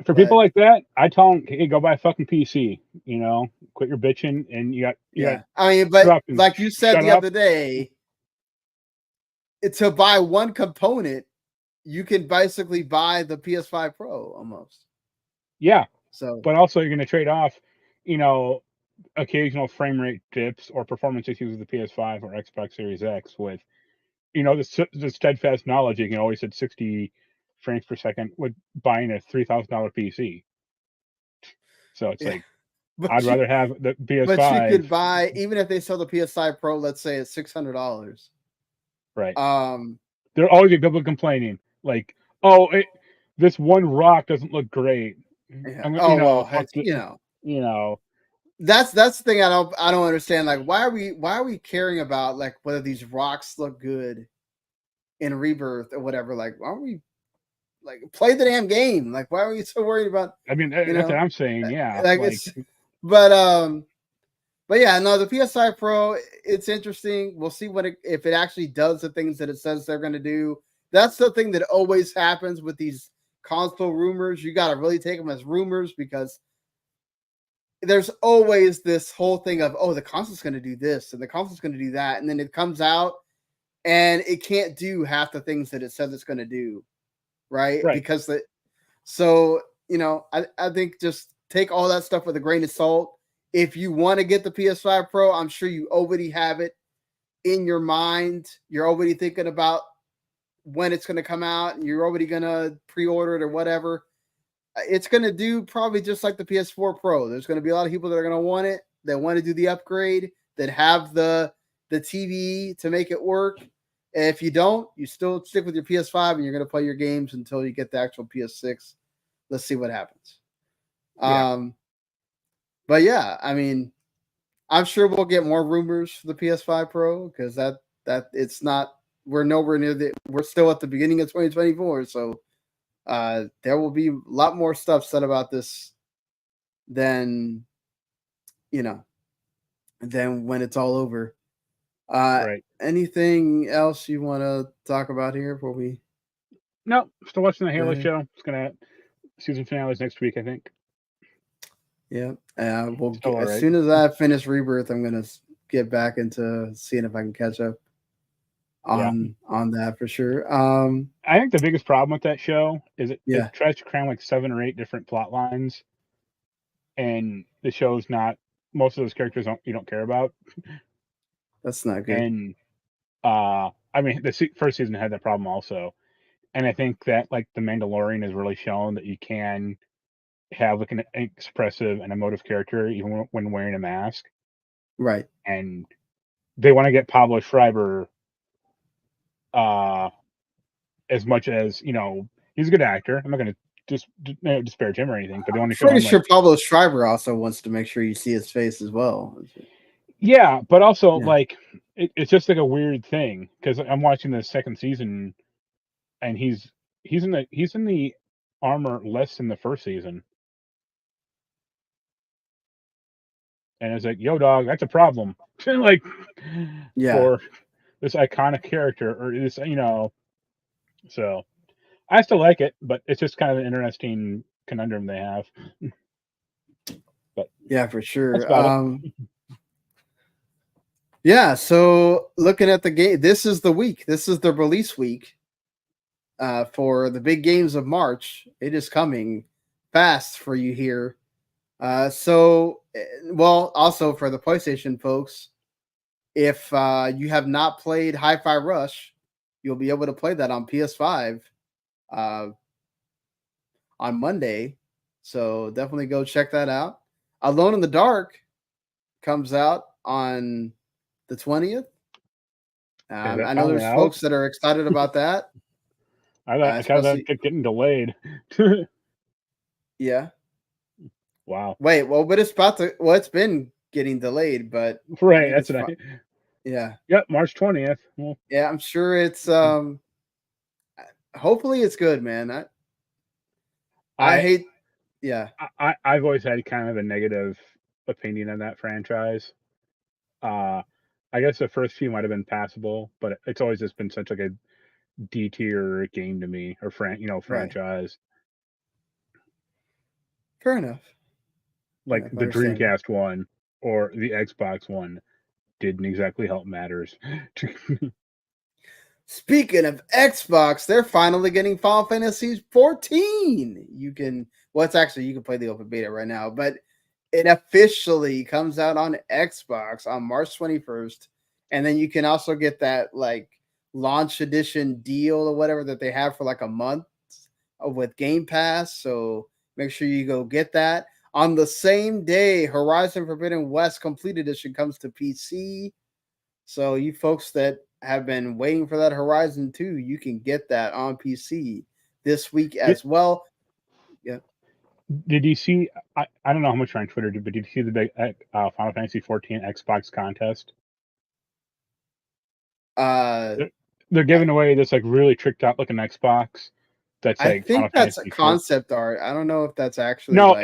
for people like that, I tell them, hey, go buy a fucking PC. You know, quit your bitching, and you got. I mean, but like you said the other day, to buy one component, you can basically buy the PS5 Pro almost. Yeah. So, but also you're going to trade off, you know, occasional frame rate dips or performance issues with the PS5 or Xbox Series X with, you know, the steadfast knowledge you can always hit 60 frames per second with buying a $3,000 PC. So it's like, I'd rather have the PS5. But you could buy, even if they sell the PS5 Pro, let's say it's $600. Right. There always be people complaining, like, oh, this one rock doesn't look great. Yeah. You know. That's the thing I don't understand. Like, why are we caring about like whether these rocks look good in Rebirth or whatever? Like, why don't we like play the damn game? Like, why are we so worried about? I mean, that's what I'm saying. Yeah, but yeah, no, the PS5 Pro, it's interesting. We'll see if it actually does the things that it says they're going to do. That's the thing that always happens with these console rumors. You got to really take them as rumors because there's always this whole thing of, oh, the console's going to do this and the console's going to do that. And then it comes out and it can't do half the things that it says it's going to do. Right. Because you know, I think just take all that stuff with a grain of salt. If you want to get the PS5 Pro, I'm sure you already have it in your mind. You're already thinking about when it's going to come out and you're already going to pre-order it or whatever. It's going to do probably just like the PS4 Pro. There's going to be a lot of people that are going to want it, that want to do the upgrade, that have the TV to make it work. And if you don't, you still stick with your PS5 and you're going to play your games until you get the actual PS6. Let's see what happens. Yeah. But yeah, I mean, I'm sure we'll get more rumors for the PS5 Pro because that it's not, we're nowhere near we're still at the beginning of 2024. So there will be a lot more stuff said about this than when it's all over. Anything else you want to talk about here before we? No, still watching the Halo show. It's gonna season finale is next week, I think. Yeah, as soon as I finish Rebirth, I'm gonna get back into seeing if I can catch up on that for sure. I think the biggest problem with that show is it tries to cram like 7 or 8 different plot lines, and the show's not. Most of those characters you don't care about. That's not good. And I mean, the first season had that problem also, and I think that like the Mandalorian has really shown that you can have like an expressive and emotive character even when wearing a mask. Right. And they want to get Pablo Schreiber as much as, you know, he's a good actor. I'm not going to disparage him or anything, but they want to show him. Pretty sure Pablo Schreiber also wants to make sure you see his face as well. Yeah, but also like it's just like a weird thing because I'm watching the second season and he's in the armor less than the first season. And it's like, yo, dog, that's a problem. Like, for this iconic character or this, you know. So, I still like it, but it's just kind of an interesting conundrum they have. But yeah, for sure. Yeah, so looking at the game, this is the week. This is the release week for the big games of March. It is coming fast for you here. Also for the PlayStation folks, if you have not played Hi-Fi Rush, you'll be able to play that on PS5 on Monday. So definitely go check that out. Alone in the Dark comes out on the 20th. I know there's folks that are excited about that. I kind of kept getting delayed. Yeah. Wow. Wait, well, but it's been getting delayed, but right. That's what yeah. Yep, March 20th. Well, yeah, I'm sure it's hopefully it's good, man. I hate I've always had kind of a negative opinion on that franchise. I guess the first few might have been passable, but it's always just been such like a D tier game to me, or franchise. Fair enough. Like the Dreamcast one or the Xbox one didn't exactly help matters. Speaking of Xbox, they're finally getting Final Fantasy XIV. You can play the open beta right now, but it officially comes out on Xbox on March 21st. And then you can also get that like launch edition deal or whatever that they have for like a month with Game Pass. So make sure you go get that. On the same day, Horizon Forbidden West Complete Edition comes to PC. So you folks that have been waiting for that Horizon 2, you can get that on PC this week as well. Yeah. Did you see? I don't know how much on Twitter did, but did you see the big Final Fantasy XIV Xbox contest? They're giving away this like really tricked out looking Xbox. That's like I think Final that's Fantasy a concept art. I don't know if that's actually no.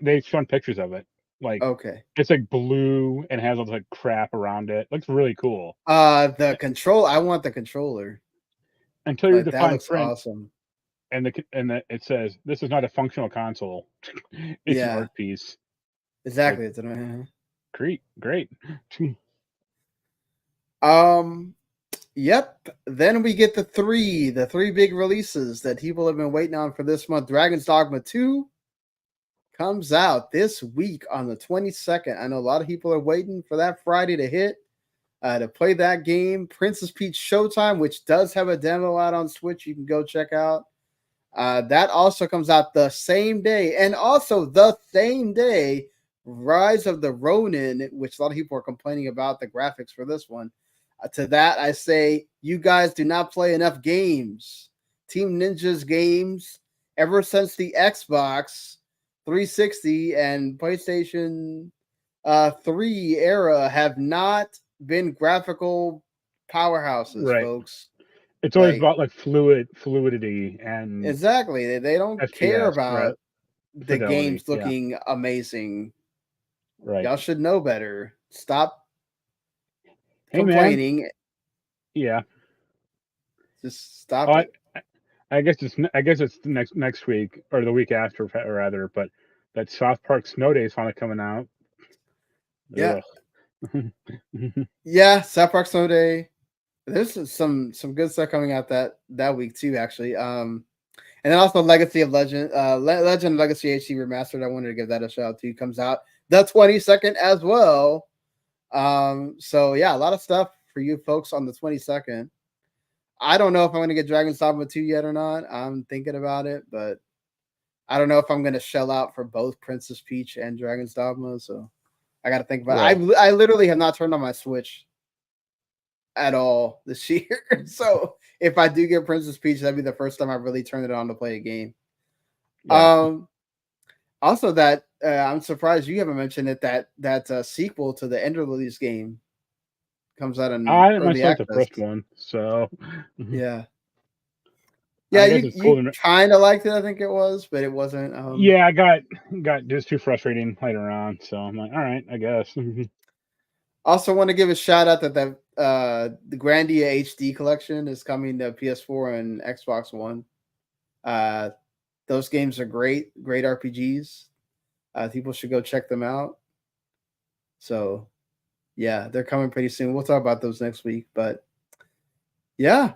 They've shown pictures of it. Like okay, it's like blue and has all this like crap around it. Looks really cool. The control. I want the controller. Until you read the fine print, awesome. And it says this is not a functional console. It's an art piece. Exactly. Like, great. Yep. Then we get the three big releases that people have been waiting on for this month. Dragon's Dogma 2 comes out this week on the 22nd. I know a lot of people are waiting for that Friday to hit to play that game. Princess Peach Showtime, which does have a demo out on Switch, you can go check out. That also comes out the same day. And also the same day, Rise of the Ronin, which a lot of people are complaining about the graphics for this one. To that, I say, you guys do not play enough games. Team Ninja's games, ever since the Xbox 360 and PlayStation 3 era, have not been graphical powerhouses, folks. It's always about like fluidity and exactly. They don't FPS, care about the fidelity, games looking amazing. Right. Y'all should know better. Stop complaining. Man. Yeah. Just stop it. I guess it's next week or the week after, rather. But that South Park Snow Day is finally coming out. Yeah. Yeah, South Park Snow Day. There's some good stuff coming out that week too, actually. And then also Legacy of Legend, Legend Legacy HD Remastered. I wanted to give that a shout out to. Comes out the 22nd as well. So yeah, a lot of stuff for you folks on the 22nd. I don't know if I'm going to get Dragon's Dogma 2 yet or not. I'm thinking about it, but I don't know if I'm going to shell out for both Princess Peach and Dragon's Dogma. So I got to think about it. I literally have not turned on my Switch at all this year. So if I do get Princess Peach, that'd be the first time I've really turned it on to play a game. Yeah. Also, that I'm surprised you haven't mentioned it. That sequel to the Ender Lilies game comes out in early access. The first one, so yeah. You kind of liked it, I think it was, but it wasn't. I got just too frustrating later on, so I'm like, all right, I guess. Also, want to give a shout out that the Grandia HD collection is coming to PS4 and Xbox One. Those games are great RPGs. People should go check them out. So, yeah, they're coming pretty soon. We'll talk about those next week. But, yeah,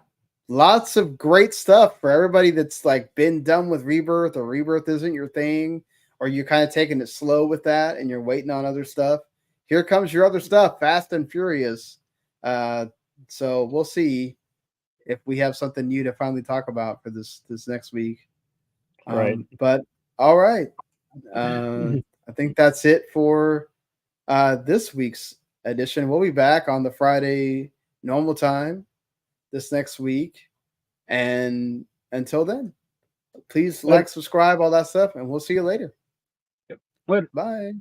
lots of great stuff for everybody that's like been done with Rebirth or Rebirth isn't your thing or you're kind of taking it slow with that and you're waiting on other stuff, here comes your other stuff, Fast and Furious. So we'll see if we have something new to finally talk about for this next week. Right. But all right. I think that's it for this week's edition. We'll be back on the Friday normal time this next week. And until then, please like, subscribe, all that stuff, and we'll see you later. Yep. Later. Bye.